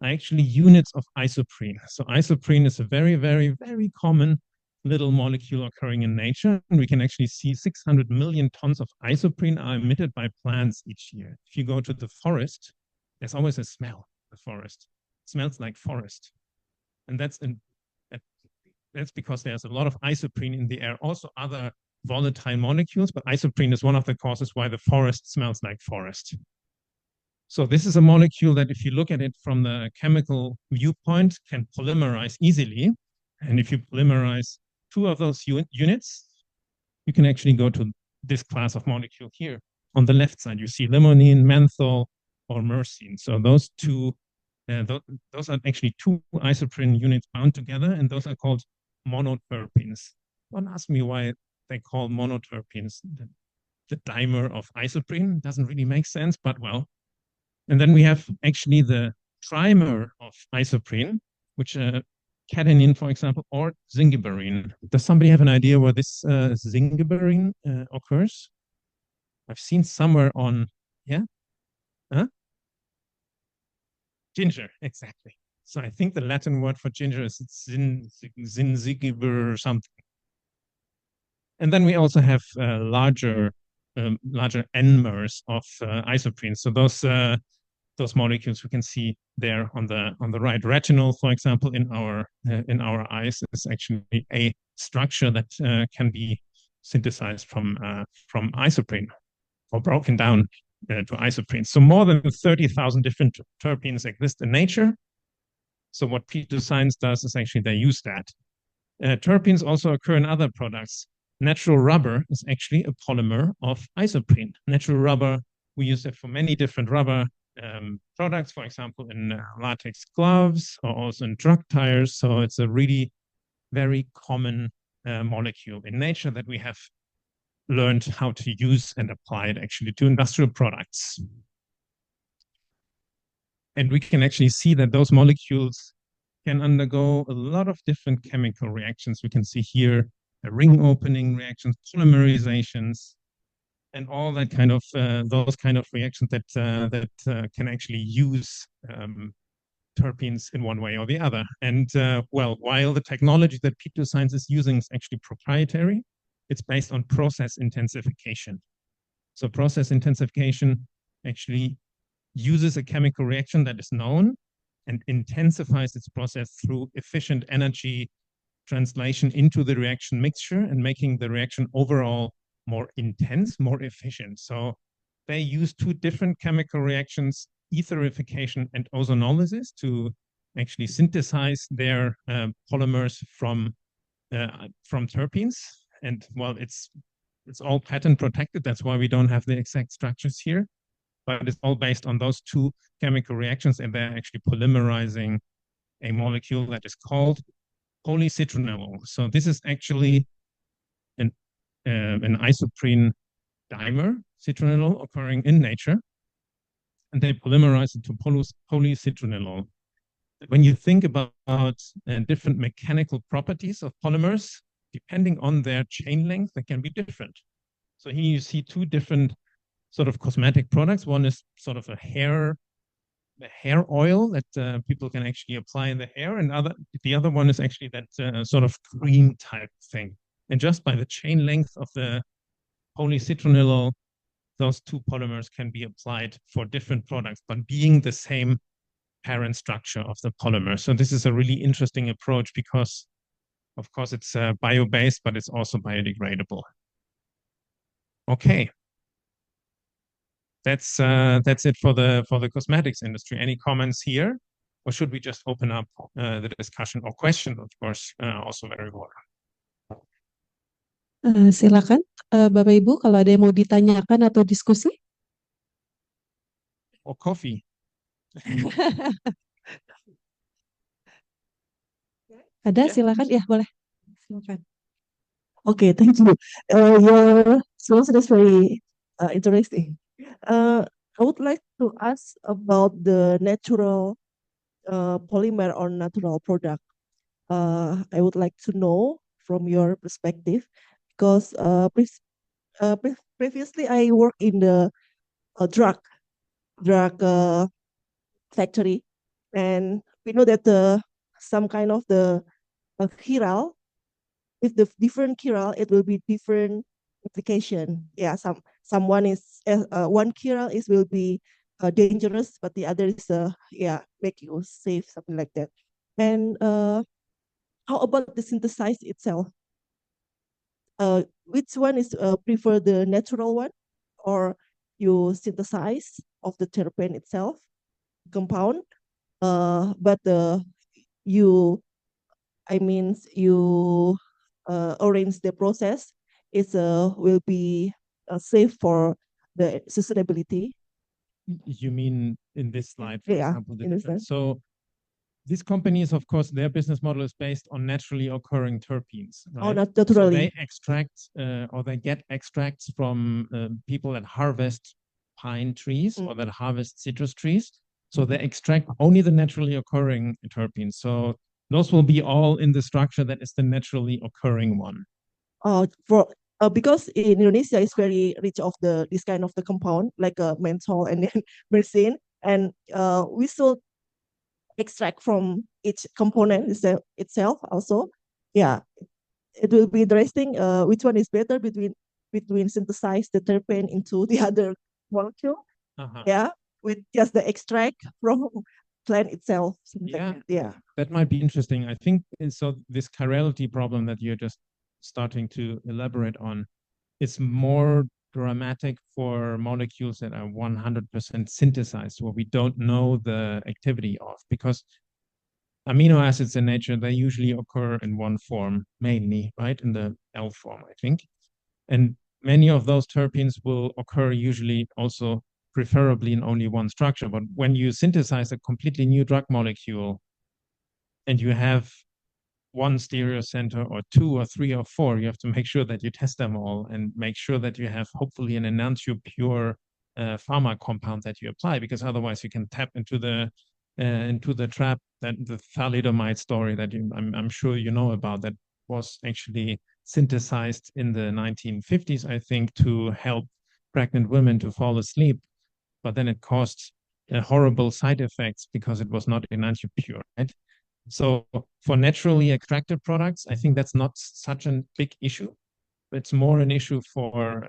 are actually units of isoprene. So isoprene is a very, very, very common little molecule occurring in nature. And we can actually see 600 million tons of isoprene are emitted by plants each year. If you go to the forest, there's always a smell, the forest. It smells like forest. And that's because there's a lot of isoprene in the air. Also other volatile molecules, but isoprene is one of the causes why the forest smells like forest. So this is a molecule that, if you look at it from the chemical viewpoint, can polymerize easily. And if you polymerize two of those units, you can actually go to this class of molecule here. On the left side, you see limonene, menthol, or myrcene. So those two, those are actually two isoprene units bound together, and those are called monoterpenes. Don't ask me why they call monoterpenes the dimer of isoprene. Doesn't really make sense, but well. And then we have actually the trimer of isoprene, which catenin, for example, or zingiberine. Does somebody have an idea where this zingiberine occurs? I've seen somewhere on, yeah? Huh? Ginger, exactly. So I think the Latin word for ginger is zingiber or something. And then we also have larger N-mers of isoprene. So those molecules we can see there on the right. Retinol, for example, in our eyes is actually a structure that can be synthesized from isoprene or broken down to isoprene. So more than 30,000 different terpenes exist in nature. So what P2 Science does is actually they use that. Terpenes also occur in other products. Natural rubber is actually a polymer of isoprene. Natural rubber, we use it for many different rubber products, for example, in latex gloves or also in truck tires. So it's a really very common molecule in nature that we have learned how to use and apply it actually to industrial products. And we can actually see that those molecules can undergo a lot of different chemical reactions. We can see here ring opening reactions, polymerizations, and all that kind of those kind of reactions that can actually use terpenes in one way or the other. And well, while the technology that P2 Science is using is actually proprietary, it's based on process intensification. So process intensification actually uses a chemical reaction that is known and intensifies its process through efficient energy translation into the reaction mixture and making the reaction overall more intense, more efficient. So they use two different chemical reactions, etherification and ozonolysis, to actually synthesize their polymers from terpenes. And well, it's all patent protected. That's why we don't have the exact structures here, but it's all based on those two chemical reactions, and they're actually polymerizing a molecule that is called polycitronellol. So this is actually an isoprene dimer, citronellol, occurring in nature, and they polymerize it to polycitronellol. When you think about different mechanical properties of polymers, depending on their chain length, they can be different. So here you see two different sort of cosmetic products. One is sort of a hair oil that people can actually apply in the hair, and the other one is actually that sort of cream type thing. And just by the chain length of the polycitronellol, those two polymers can be applied for different products, but being the same parent structure of the polymer. So this is a really interesting approach because, of course, it's bio-based, but it's also biodegradable. Okay. That's it for the cosmetics industry. Any comments here, or should we just open up the discussion or question? Of course, also very welcome. Silakan, Bapak Ibu, kalau ada yang mau ditanyakan atau diskusi. Or coffee. Ada, silakan. Ya, boleh. Silakan. Okay, thank you. Your solution is very interesting. I would like to ask about the natural polymer or natural product. I would like to know from your perspective, because previously I worked in the drug factory, and we know that some kind of the chiral, with the different chiral, it will be different application. Yeah, someone is one chiral will be dangerous, but the other is make you safe, something like that. And how about the synthesize itself? Which one is prefer the natural one, or you synthesize of the terpene itself, compound, but you, I mean, you arrange the process. It will be safe for the sustainability. You mean in this slide, for Yeah, example, the in this difference. sense. So these companies, of course, their business model is based on naturally occurring terpenes, Oh, right? not So naturally. they extract or they get extracts from people that harvest pine trees or that harvest citrus trees. So they extract only the naturally occurring terpenes. So those will be all in the structure that is the naturally occurring one. For because in Indonesia it's very rich of this kind of the compound like menthol and then myrcene, and we still extract from each component itself also. Yeah, it will be interesting which one is better between synthesize the terpene into the other molecule. Yeah, with just the extract from plant itself. Yeah, Yeah. that might be interesting. I think so. This chirality problem that you're just starting to elaborate on is more dramatic for molecules that are 100% synthesized, where we don't know the activity of, because amino acids in nature, they usually occur in one form, mainly, right? In the L form, I think. And many of those terpenes will occur usually also preferably in only one structure. But when you synthesize a completely new drug molecule and you have one stereo center or two or three or four, you have to make sure that you test them all and make sure that you have hopefully an enantiomer pharma compound that you apply, because otherwise you can tap into the trap that the thalidomide story that I'm sure you know about, that was actually synthesized in the 1950s, I think, to help pregnant women to fall asleep, but then it caused horrible side effects because it was not enantiomer, right? So for naturally extracted products, I think that's not such a big issue. It's more an issue for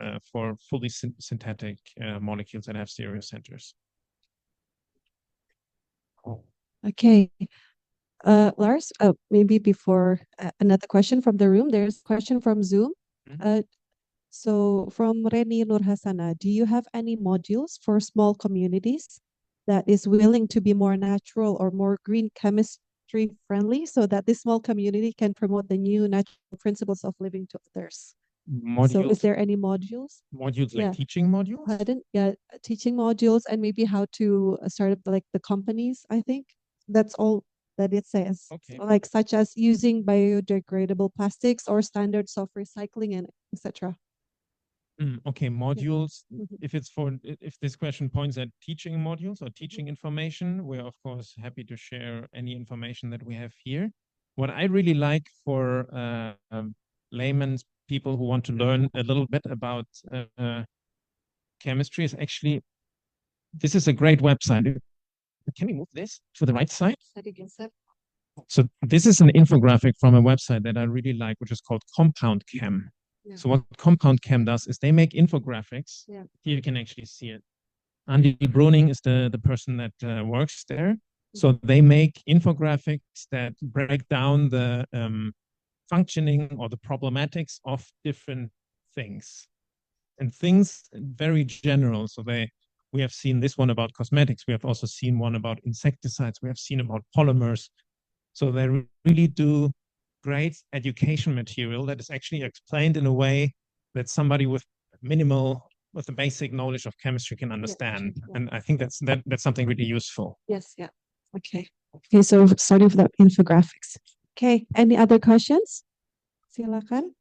fully synthetic molecules that have stereo centers. Okay. Lars, maybe before another question from the room, there's a question from Zoom. So from Reni Nurhasana, do you have any modules for small communities that is willing to be more natural or more green chemistry friendly so that this small community can promote the new natural principles of living to others? Modules, so is there any modules? Modules like teaching modules? Yeah, teaching modules and maybe how to start up like the companies, I think. That's all that it says. Okay. Like such as using biodegradable plastics or standards of recycling and etc. Okay, modules. If this question points at teaching modules or teaching information, we're of course happy to share any information that we have here. What I really like for layman's people who want to learn a little bit about chemistry is actually, this is a great website. Can we move this to the right side? So this is an infographic from a website that I really like, which is called Compound Chem. So what Compound Chem does is they make infographics. Here you can actually see it. Andy Bruning is the person that works there. So they make infographics that break down the functioning or the problematics of different things. And things very general. So we have seen this one about cosmetics. We have also seen one about insecticides. We have seen about polymers. So they really do great education material that is actually explained in a way that somebody with a basic knowledge of chemistry can understand. And I think that's something really useful. Yes, yeah. Okay. Okay, so starting with the infographics. Okay, any other questions? Silakan.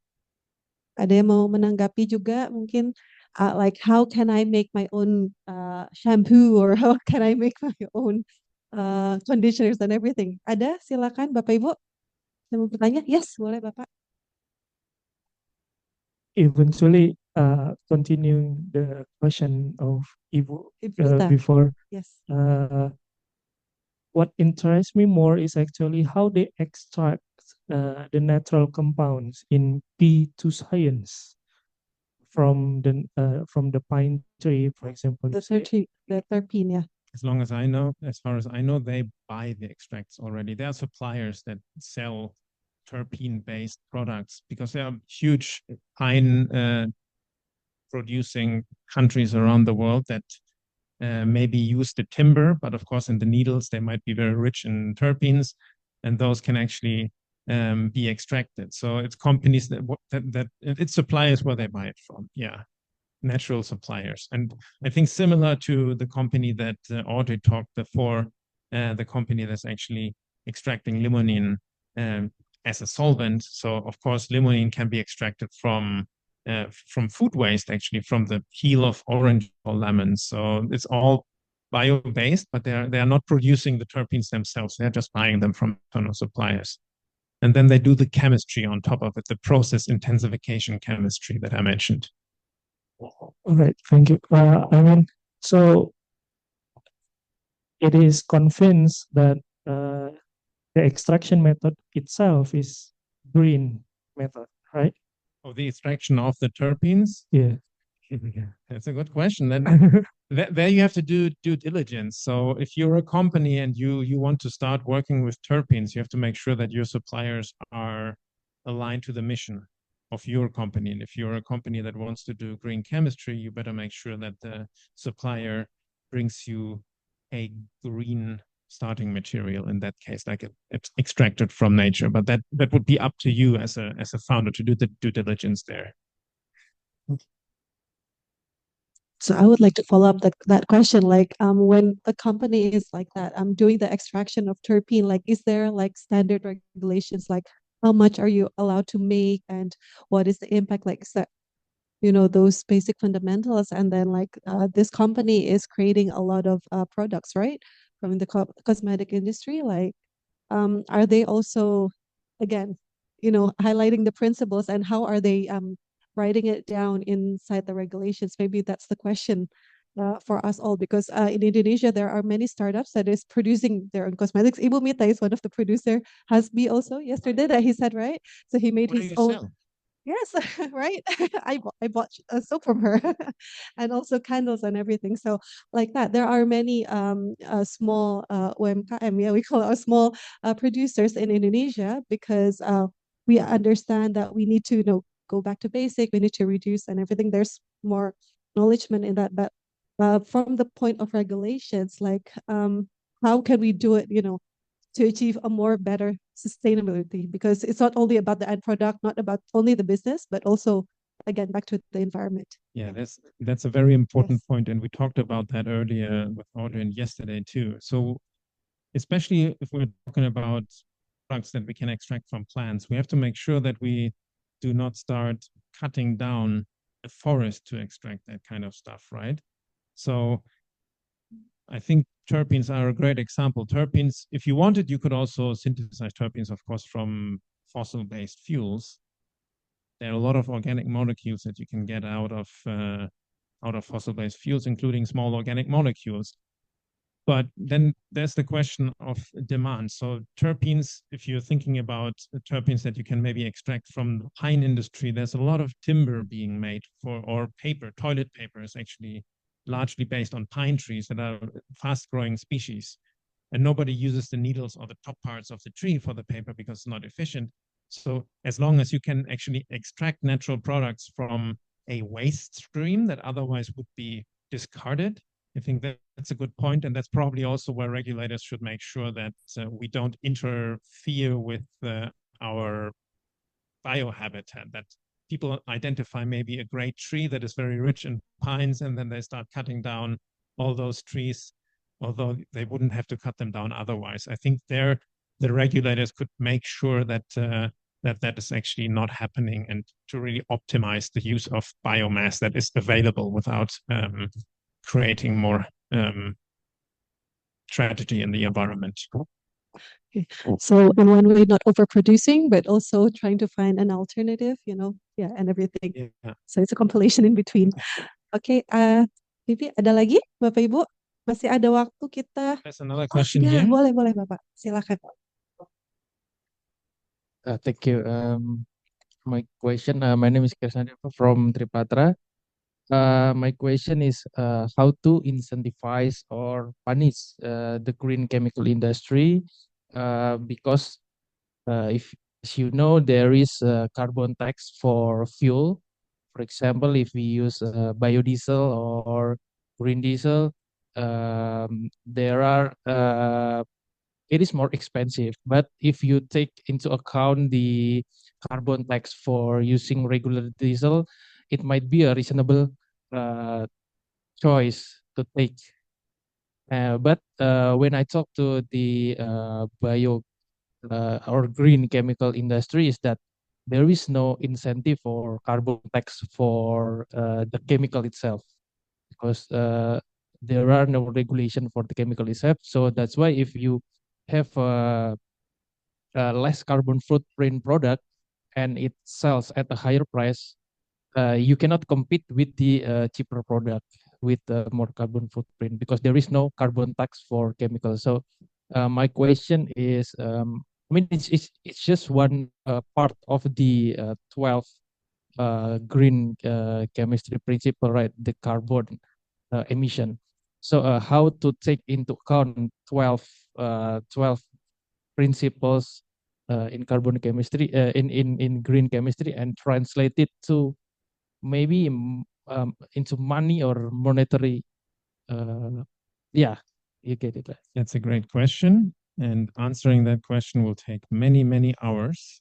Ada yang mau menanggapi juga mungkin like how can I make my own shampoo or how can I make my own conditioners and everything. Ada? Silakan Bapak Ibu. Saya mau bertanya? Yes, boleh Bapak. Eventually, continuing the question of Ibu before, yes. What interests me more is actually how they extract the natural compounds in P2 science from the pine tree, for example. The terpene, yeah. As far as I know, they buy the extracts already. There are suppliers that sell terpene-based products because there are huge pine producing countries around the world that maybe use the timber, but of course in the needles they might be very rich in terpenes, and those can actually be extracted. So it's companies that it's suppliers where they buy it from. Yeah, natural suppliers. And I think similar to the company that Audrey talked before, the company that's actually extracting limonene as a solvent. So of course, limonene can be extracted from food waste, actually, from the peel of orange or lemons. So it's all bio-based, but they are not producing the terpenes themselves. They're just buying them from external suppliers. And then they do the chemistry on top of it, the process intensification chemistry that I mentioned. All right, thank you. I mean, so it is convinced that the extraction method itself is green method, right? Oh, the extraction of the terpenes? Yeah. That's a good question. Then there you have to do due diligence. So if you're a company and you want to start working with terpenes, you have to make sure that your suppliers are aligned to the mission of your company. And if you're a company that wants to do green chemistry, you better make sure that the supplier brings you a green starting material, in that case, like it's extracted from nature. But that would be up to you as a founder to do the due diligence there. So I would like to follow up that question, like when a company is like that, doing the extraction of terpene, like is there like standard regulations, like how much are you allowed to make and what is the impact, like those basic fundamentals. And then like this company is creating a lot of products, right, from the cosmetic industry, like are they also, again, highlighting the principles, and how are they writing it down inside the regulations? Maybe that's the question for us all, because in Indonesia there are many startups that is producing their own cosmetics. Ibu Mita is one of the producer. Hasbi also yesterday that he said, right? So he made What do his you own. sell? Yes, right. I bought soap from her, and also candles and everything. So like that, there are many small UMKM, yeah, we call it small producers in Indonesia, because we understand that we need to go back to basic. We need to reduce and everything. There's more acknowledgement in that, but from the point of regulations, like how can we do it? To achieve a more better sustainability, because it's not only about the end product, not about only the business, but also again back to the environment. Yeah, that's a very important Yes. point, and we talked about that earlier with Audrey and yesterday too. So especially if we're talking about products that we can extract from plants, we have to make sure that we do not start cutting down a forest to extract that kind of stuff, right? So I think terpenes are a great example. Terpenes, if you wanted, you could also synthesize terpenes, of course, from fossil-based fuels. There are a lot of organic molecules that you can get out of fossil-based fuels, including small organic molecules. But then there's the question of demand. So terpenes, if you're thinking about terpenes that you can maybe extract from the pine industry, there's a lot of timber being made or paper. Toilet paper is actually largely based on pine trees that are fast-growing species. And nobody uses the needles or the top parts of the tree for the paper because it's not efficient. So as long as you can actually extract natural products from a waste stream that otherwise would be discarded, I think that's a good point. And that's probably also where regulators should make sure that we don't interfere with our biohabitat, that people identify maybe a great tree that is very rich in pines, and then they start cutting down all those trees, although they wouldn't have to cut them down otherwise. I think the regulators could make sure that that is actually not happening, and to really optimize the use of biomass that is available without creating more tragedy in the environment. Okay. So in one way, not overproducing, but also trying to find an alternative, yeah, and everything. Yeah. So it's a compilation in between. Okay, Vivi, ada lagi, Bapak Ibu? Masih ada waktu kita. There's another question Ya, here. boleh Bapak. Silakan. Thank you. My question, my name is Kersandeva from Tripatra. My question is how to incentivize or punish the green chemical industry because if as you know, there is a carbon tax for fuel For example, if we use biodiesel or green diesel, there are it is more expensive. But if you take into account the carbon tax for using regular diesel, it might be a reasonable choice to take. But when I talk to the bio or green chemical industry, is that there is no incentive or carbon tax for the chemical itself, because there are no regulation for the chemical itself. So that's why if you have a less carbon footprint product and it sells at a higher price, you cannot compete with the cheaper product with more carbon footprint, because there is no carbon tax for chemicals. So my question is, I mean, it's just one part of the 12 green chemistry principle, right? The carbon emission. So how to take into account 12 principles in carbon chemistry, in green chemistry, and translate it to maybe into money or monetary. Yeah, you get it. That's a great question. And answering that question will take many, many hours.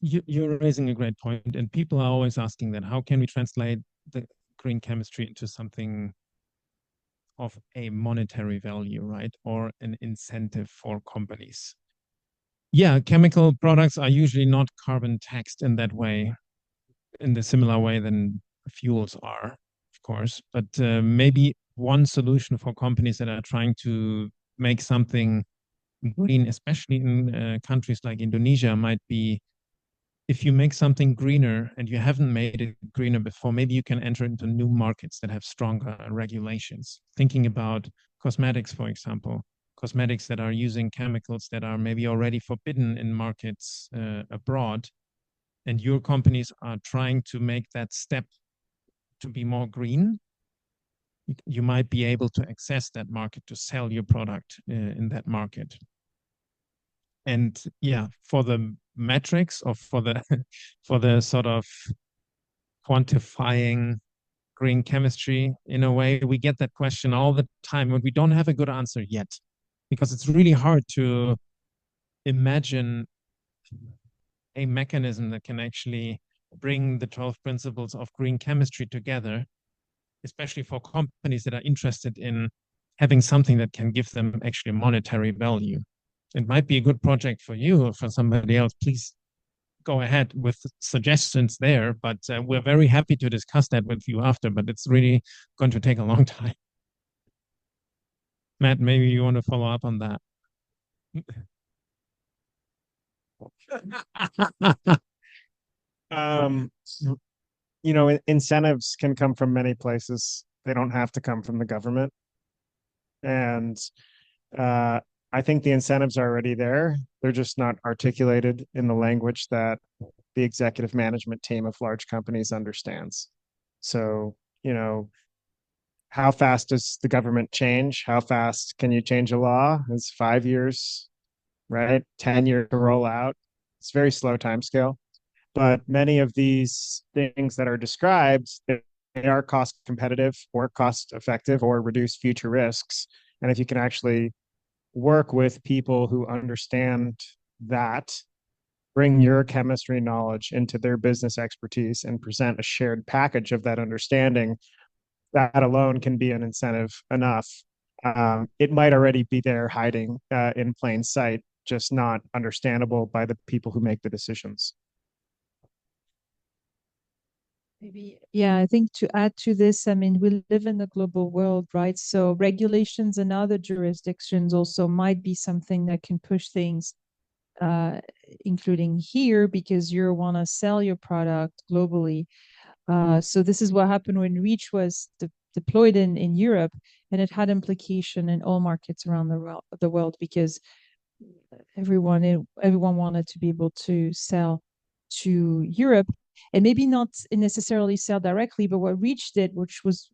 You're raising a great point, and people are always asking that, how can we translate the green chemistry into something of a monetary value, right? Or an incentive for companies. Yeah, chemical products are usually not carbon taxed in that way, in the similar way than fuels are, of course. But maybe one solution for companies that are trying to make something green, especially in countries like Indonesia, might be, if you make something greener and you haven't made it greener before, maybe you can enter into new markets that have stronger regulations. Thinking about cosmetics, for example, cosmetics that are using chemicals that are maybe already forbidden in markets abroad, and your companies are trying to make that step to be more green, you might be able to access that market to sell your product in that market. And yeah, for the metrics, or for the for the sort of quantifying green chemistry, in a way, we get that question all the time, but we don't have a good answer yet, because it's really hard to imagine a mechanism that can actually bring the 12 principles of green chemistry together, especially for companies that are interested in having something that can give them actually monetary value. It might be a good project for you or for somebody else. Please go ahead with suggestions there, but we're very happy to discuss that with you after, but it's really going to take a long time. Matt, maybe you want to follow up on that. Incentives can come from many places. They don't have to come from the government. And I think the incentives are already there. They're just not articulated in the language that the executive management team of large companies understands. So, how fast does the government change? How fast can you change a law? It's 5 years, right? 10 years to roll out. It's very slow timescale. But many of these things that are described, they are cost competitive or cost effective or reduce future risks. And if you can actually work with people who understand that, bring your chemistry knowledge into their business expertise and present a shared package of that understanding, that alone can be an incentive enough. It might already be there hiding in plain sight, just not understandable by the people who make the decisions. Maybe, yeah, I think to add to this, I mean, we live in a global world, right? So regulations in other jurisdictions also might be something that can push things, including here, because you want to sell your product globally. So this is what happened when REACH was deployed in Europe, and it had implication in all markets around the world, because everyone wanted to be able to sell to Europe, and maybe not necessarily sell directly. But what REACH did, which was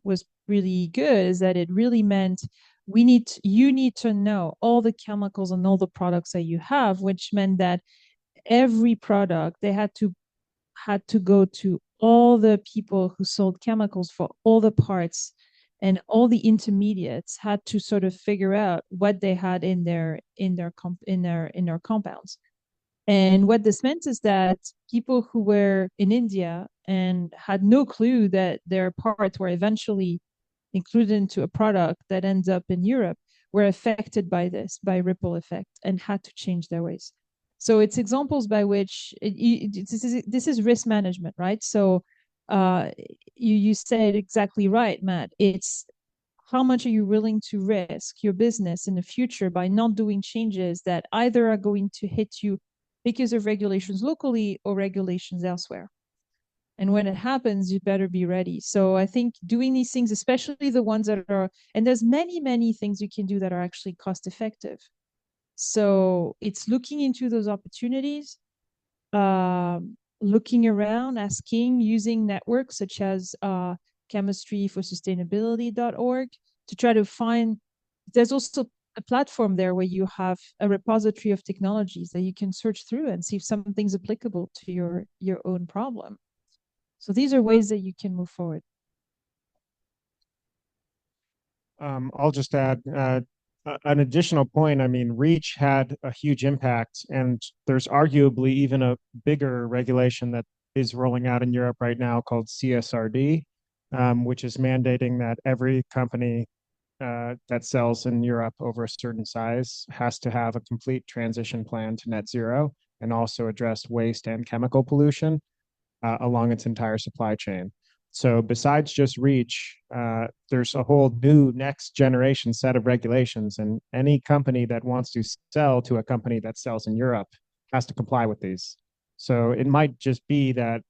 really good, is that it really meant you need to know all the chemicals and all the products that you have, which meant that every product, they had to go to all the people who sold chemicals for all the parts, and all the intermediates had to sort of figure out what they had in their compounds. And what this meant is that people who were in India and had no clue that their parts were eventually included into a product that ends up in Europe were affected by this, by ripple effect, and had to change their ways. So it's examples by which this is risk management, right? So you said exactly right, Matt. It's how much are you willing to risk your business in the future by not doing changes that either are going to hit you because of regulations locally or regulations elsewhere. And when it happens, you better be ready. So I think doing these things, especially the ones that are, and there's many things you can do that are actually cost effective. So it's looking into those opportunities, looking around, asking, using networks such as chemistryforsustainability.org to try to find. There's also a platform there where you have a repository of technologies that you can search through and see if something's applicable to your own problem. So these are ways that you can move forward. I'll just add an additional point. I mean, REACH had a huge impact, and there's arguably even a bigger regulation that is rolling out in Europe right now called CSRD, which is mandating that every company that sells in Europe over a certain size has to have a complete transition plan to net zero and also address waste and chemical pollution along its entire supply chain. So besides just REACH, there's a whole new next generation set of regulations, and any company that wants to sell to a company that sells in Europe has to comply with these. So it might just be that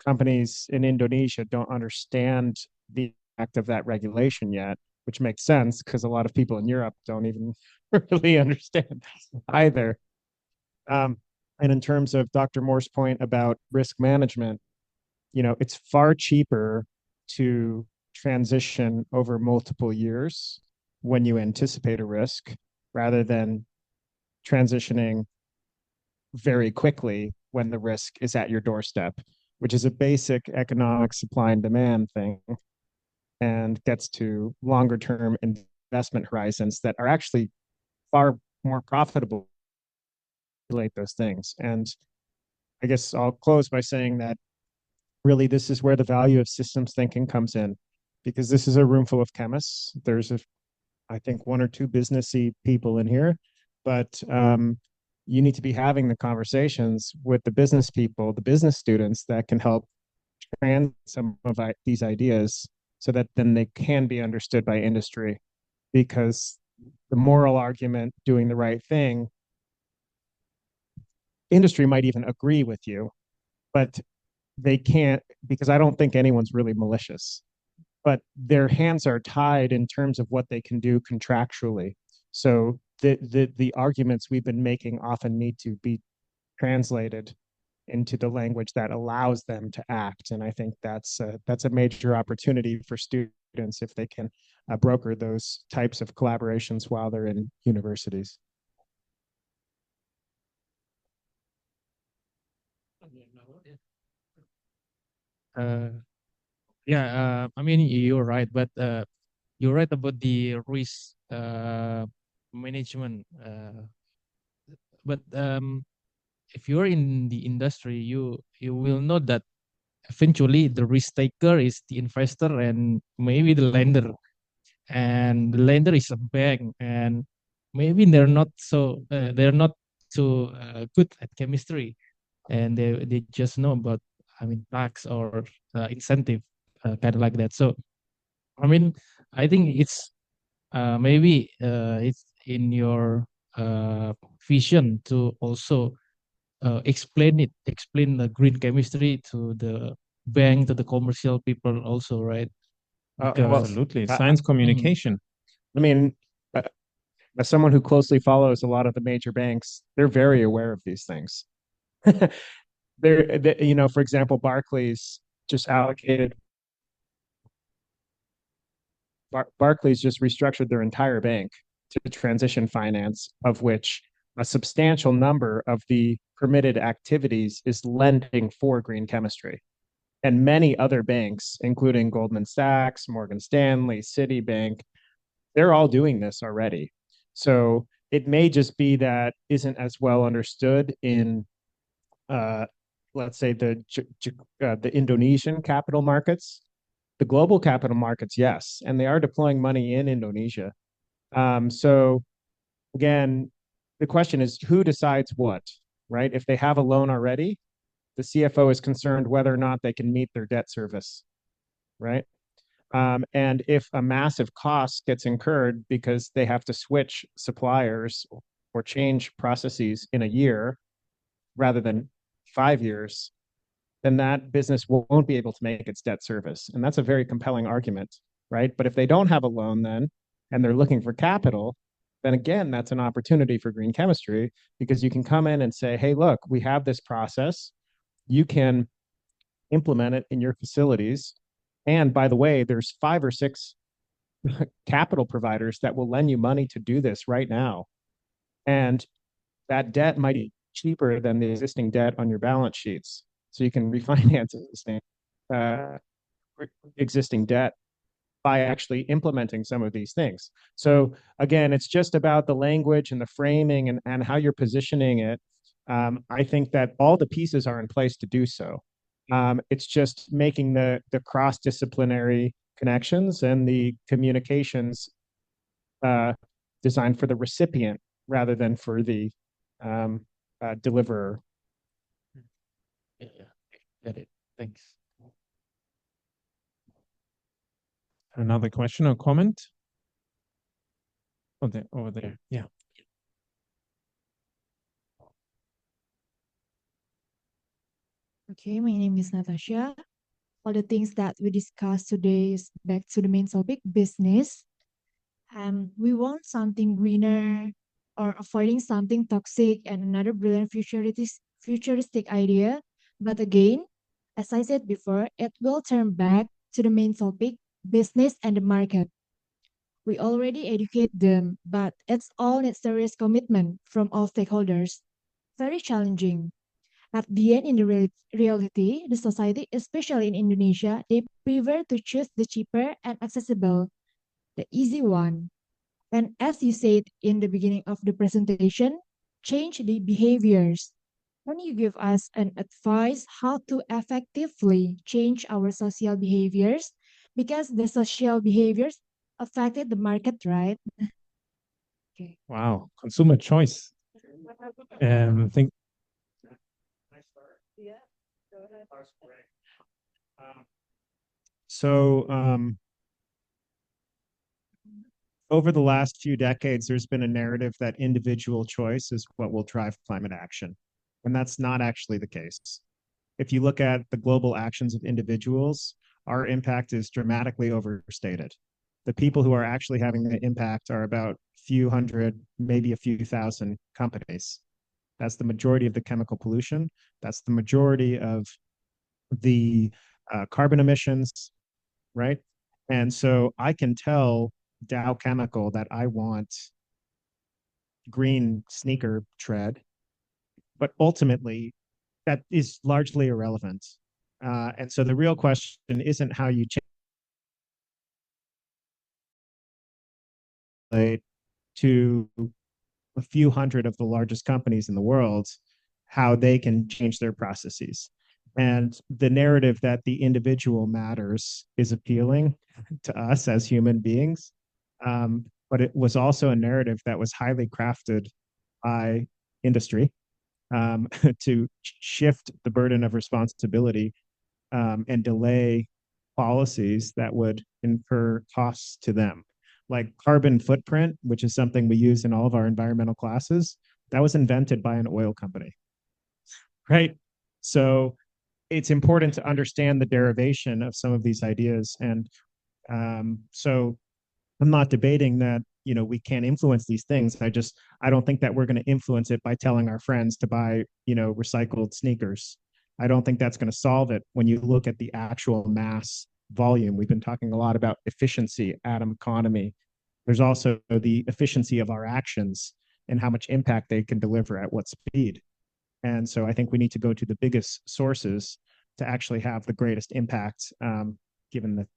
companies in Indonesia don't understand the impact of that regulation yet, which makes sense because a lot of people in Europe don't even really understand either. And in terms of Dr. Moore's point about risk management, it's far cheaper to transition over multiple years when you anticipate a risk rather than transitioning very quickly when the risk is at your doorstep, which is a basic economic supply and demand thing and gets to longer term investment horizons that are actually far more profitable to relate those things. And I guess I'll close by saying that really this is where the value of systems thinking comes in, because this is a room full of chemists. There's I think one or two businessy people in here, but you need to be having the conversations with the business people, the business students that can help trans some of these ideas so that then they can be understood by industry. Because the moral argument, doing the right thing, industry might even agree with you, but they can't, because I don't think anyone's really malicious, but their hands are tied in terms of what they can do contractually. So the arguments we've been making often need to be translated into the language that allows them to act. And I think that's a major opportunity for students if they can broker those types of collaborations while they're in universities. I mean, you're right, but you're right about the risk management. But if you're in the industry, you will know that eventually the risk taker is the investor and maybe the lender, and the lender is a bank, and maybe they're not so good at chemistry, and they just know about, I mean, tax or incentive, kind of like that. So I mean, I think maybe it's in your vision to also explain the green chemistry to the bank, to the commercial people also, right? Absolutely. Science communication. I mean, as someone who closely follows a lot of the major banks, they're very aware of these things. For example, Barclays just allocated. Barclays just restructured their entire bank to transition finance, of which a substantial number of the permitted activities is lending for green chemistry. And many other banks, including Goldman Sachs, Morgan Stanley, Citibank, they're all doing this already. So it may just be that isn't as well understood in, let's say, the Indonesian capital markets. The global capital markets, yes, and they are deploying money in Indonesia. So again, the question is who decides what, right? If they have a loan already, the CFO is concerned whether or not they can meet their debt service, right? And if a massive cost gets incurred because they have to switch suppliers or change processes in a year rather than 5 years, then that business won't be able to make its debt service. And that's a very compelling argument, right? But if they don't have a loan then, and they're looking for capital, then again, that's an opportunity for green chemistry because you can come in and say, hey, look, we have this process. You can implement it in your facilities. And by the way, there's 5 or 6 capital providers that will lend you money to do this right now. And that debt might be cheaper than the existing debt on your balance sheets. So you can refinance existing debt by actually implementing some of these things. So again, it's just about the language and the framing and how you're positioning it. I think that all the pieces are in place to do so. It's just making the cross-disciplinary connections and the communications designed for the recipient rather than for the deliverer. Yeah, get it. Thanks. Another question or comment? Oh, there, over there. Yeah. Okay, my name is Natasha. All the things that we discussed today is back to the main topic, business. We want something greener or avoiding something toxic and another brilliant futuristic idea. But again, as I said before, it will turn back to the main topic, business and the market. We already educate them, but it's all needs serious commitment from all stakeholders. Very challenging. At the end, in the reality, the society, especially in Indonesia, they prefer to choose the cheaper and accessible, the easy one. And as you said in the beginning of the presentation, change the behaviors. Can you give us an advice how to effectively change our social behaviors? Because the social behaviors affected the market, right? Okay. Wow, consumer choice. Think. Yeah, go ahead. So over the last few decades, there's been a narrative that individual choice is what will drive climate action. And that's not actually the case. If you look at the global actions of individuals, our impact is dramatically overstated. The people who are actually having the impact are about a few hundred, maybe a few thousand companies. That's the majority of the chemical pollution. That's the majority of the carbon emissions, right? And so I can tell Dow Chemical that I want green sneaker tread, but ultimately that is largely irrelevant. And so the real question isn't how you change to a few hundred of the largest companies in the world, how they can change their processes. And the narrative that the individual matters is appealing to us as human beings. But it was also a narrative that was highly crafted by industry to shift the burden of responsibility and delay policies that would incur costs to them. Like carbon footprint, which is something we use in all of our environmental classes, that was invented by an oil company, right? So it's important to understand the derivation of some of these ideas. And so I'm not debating that, you know, we can't influence these things. I don't think that we're going to influence it by telling our friends to buy, you know, recycled sneakers. I don't think that's going to solve it when you look at the actual mass volume. We've been talking a lot about efficiency, atom economy. There's also the efficiency of our actions. and how much impact they can deliver at what speed. And so I think we need to go to the biggest sources to actually have the greatest impact, given the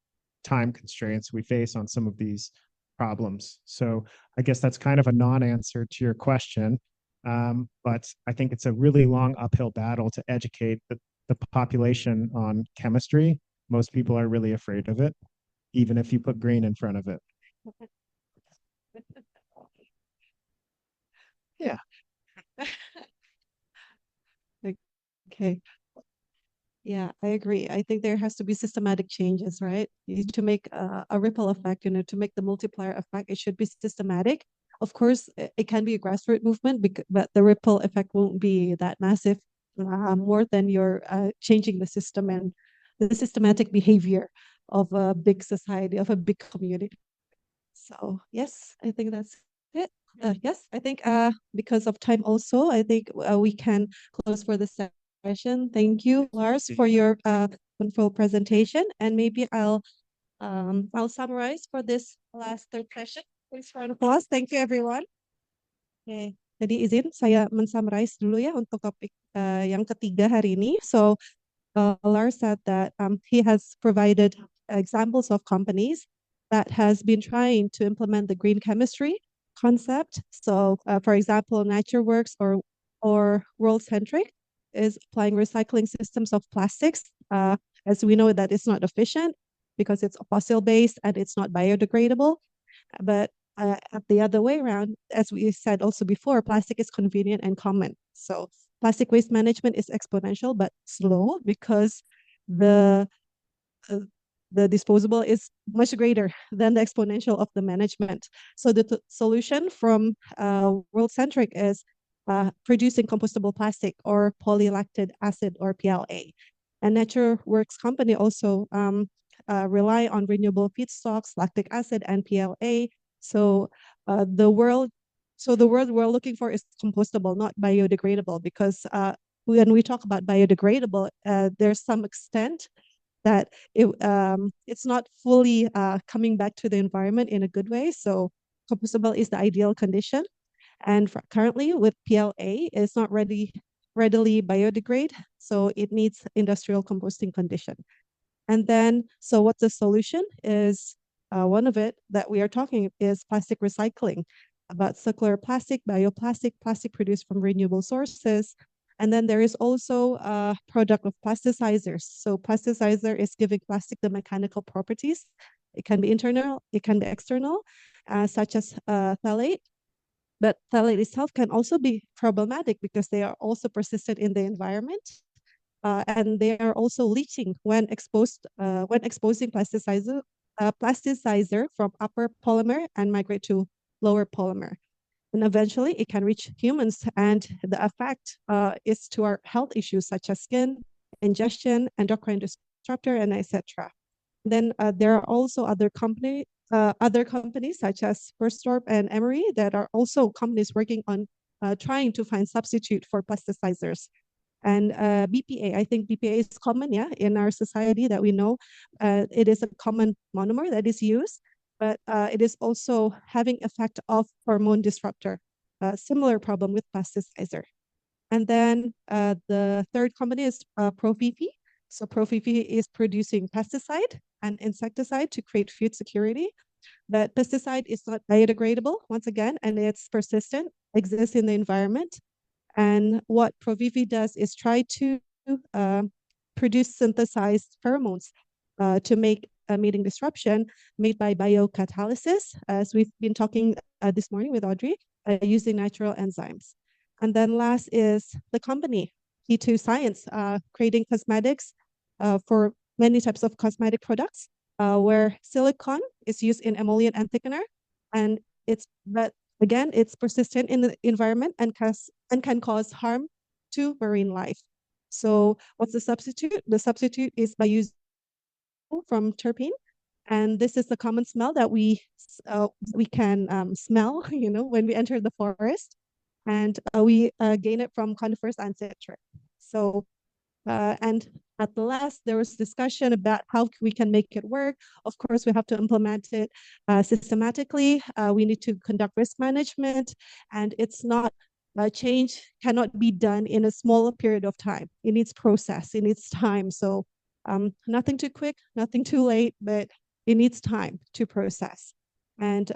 time constraints we face on some of these problems. So I guess that's kind of a non-answer to your question. But I think it's a really long uphill battle to educate the population on chemistry. Most people are really afraid of it, even if you put green in front of it. Yeah. Okay. Yeah, I agree. I think there has to be systematic changes, right? To make a ripple effect, to make the multiplier effect, it should be systematic. Of course, it can be a grassroots movement, but the ripple effect won't be that massive, more than you're changing the system and the systematic behavior of a big society, of a big community. So yes, I think that's it. Yes, I think because of time also, I think we can close for the session. Thank you, Lars, for your wonderful presentation. And maybe I'll summarize for this last third session. Please round of applause. Thank you, everyone. Oke, jadi izin saya mensummarize dulu ya untuk topik yang ketiga hari ini. So Lars said that he has provided examples of companies that has been trying to implement the green chemistry concept. So, for example, NatureWorks or World Centric is applying recycling systems of plastics. As we know that it's not efficient because it's fossil based and it's not biodegradable. But at the other way around, as we said also before, plastic is convenient and common. So plastic waste management is exponential but slow because the disposable is much greater than the exponential of the management. So the solution from World-Centric is producing compostable plastic or polylactic acid or PLA. And NatureWorks company also rely on renewable feedstocks, lactic acid and PLA. So the world we're looking for is compostable, not biodegradable, because when we talk about biodegradable, there's some extent that it's not fully coming back to the environment in a good way. So compostable is the ideal condition. And currently with PLA, it's not readily biodegrade, so it needs industrial composting condition. And then, so what's the solution is one of it that we are talking is plastic recycling, about circular plastic, bioplastic, plastic produced from renewable sources. And then there is also a product of plasticizers. So plasticizer is giving plastic the mechanical properties. It can be internal, it can be external, such as phthalate. But phthalate itself can also be problematic because they are also persistent in the environment. And they are also leaching when exposing plasticizer from upper polymer and migrate to lower polymer. And eventually it can reach humans, and the effect is to our health issues such as skin, ingestion, endocrine disruptor, and etc. Then there are also other companies such as Perstorp and Emery that are also companies working on trying to find substitute for plasticizers. And BPA, I think BPA is common, in our society that we know. It is a common monomer that is used, but it is also having effect of hormone disruptor, similar problem with plasticizer. And then the third company is Profifi. So Profifi is producing pesticide and insecticide to create food security. But pesticide is not biodegradable, once again, and it's persistent, exists in the environment. And what Provivi does is try to produce synthesized pheromones to make a mating disruption made by biocatalysis, as we've been talking this morning with Audrey, using natural enzymes. And then last is the company, P2 Science, creating cosmetics for many types of cosmetic products, where silicone is used in emollient and thickener, and but again, it's persistent in the environment and can cause harm to marine life. So what's the substitute? The substitute is by using from terpene. And this is the common smell that we can smell, when we enter the forest. And we gain it from conifers and citrus. So, and at the last, there was discussion about how we can make it work. Of course, we have to implement it systematically. We need to conduct risk management, and it's not change cannot be done in a smaller period of time. It needs process, it needs time. So nothing too quick, nothing too late, but it needs time to process. And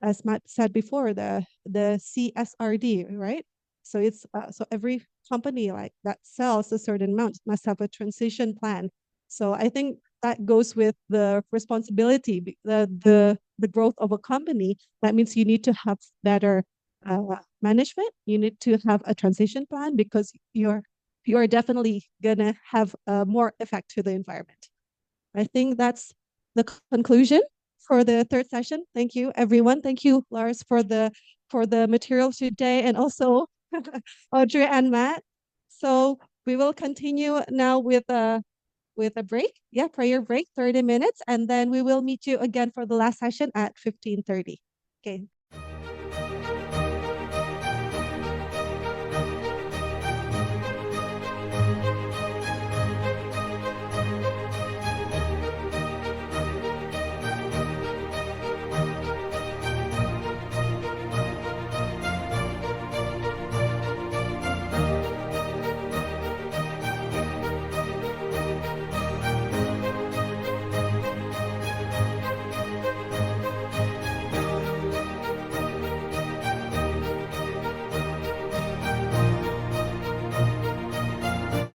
as Matt said before, the CSRD, right? So it's so every company like that sells a certain amount must have a transition plan. So I think that goes with the responsibility, the growth of a company. That means you need to have better management. You need to have a transition plan because you are definitely gonna have more effect to the environment. I think that's the conclusion for the third session. Thank you, everyone. Thank you, Lars, for the material today, and also Audrey and Matt. So we will continue now with a break. Yeah, prayer break, 30 minutes, and then we will meet you again for the last session at 15:30. Okay.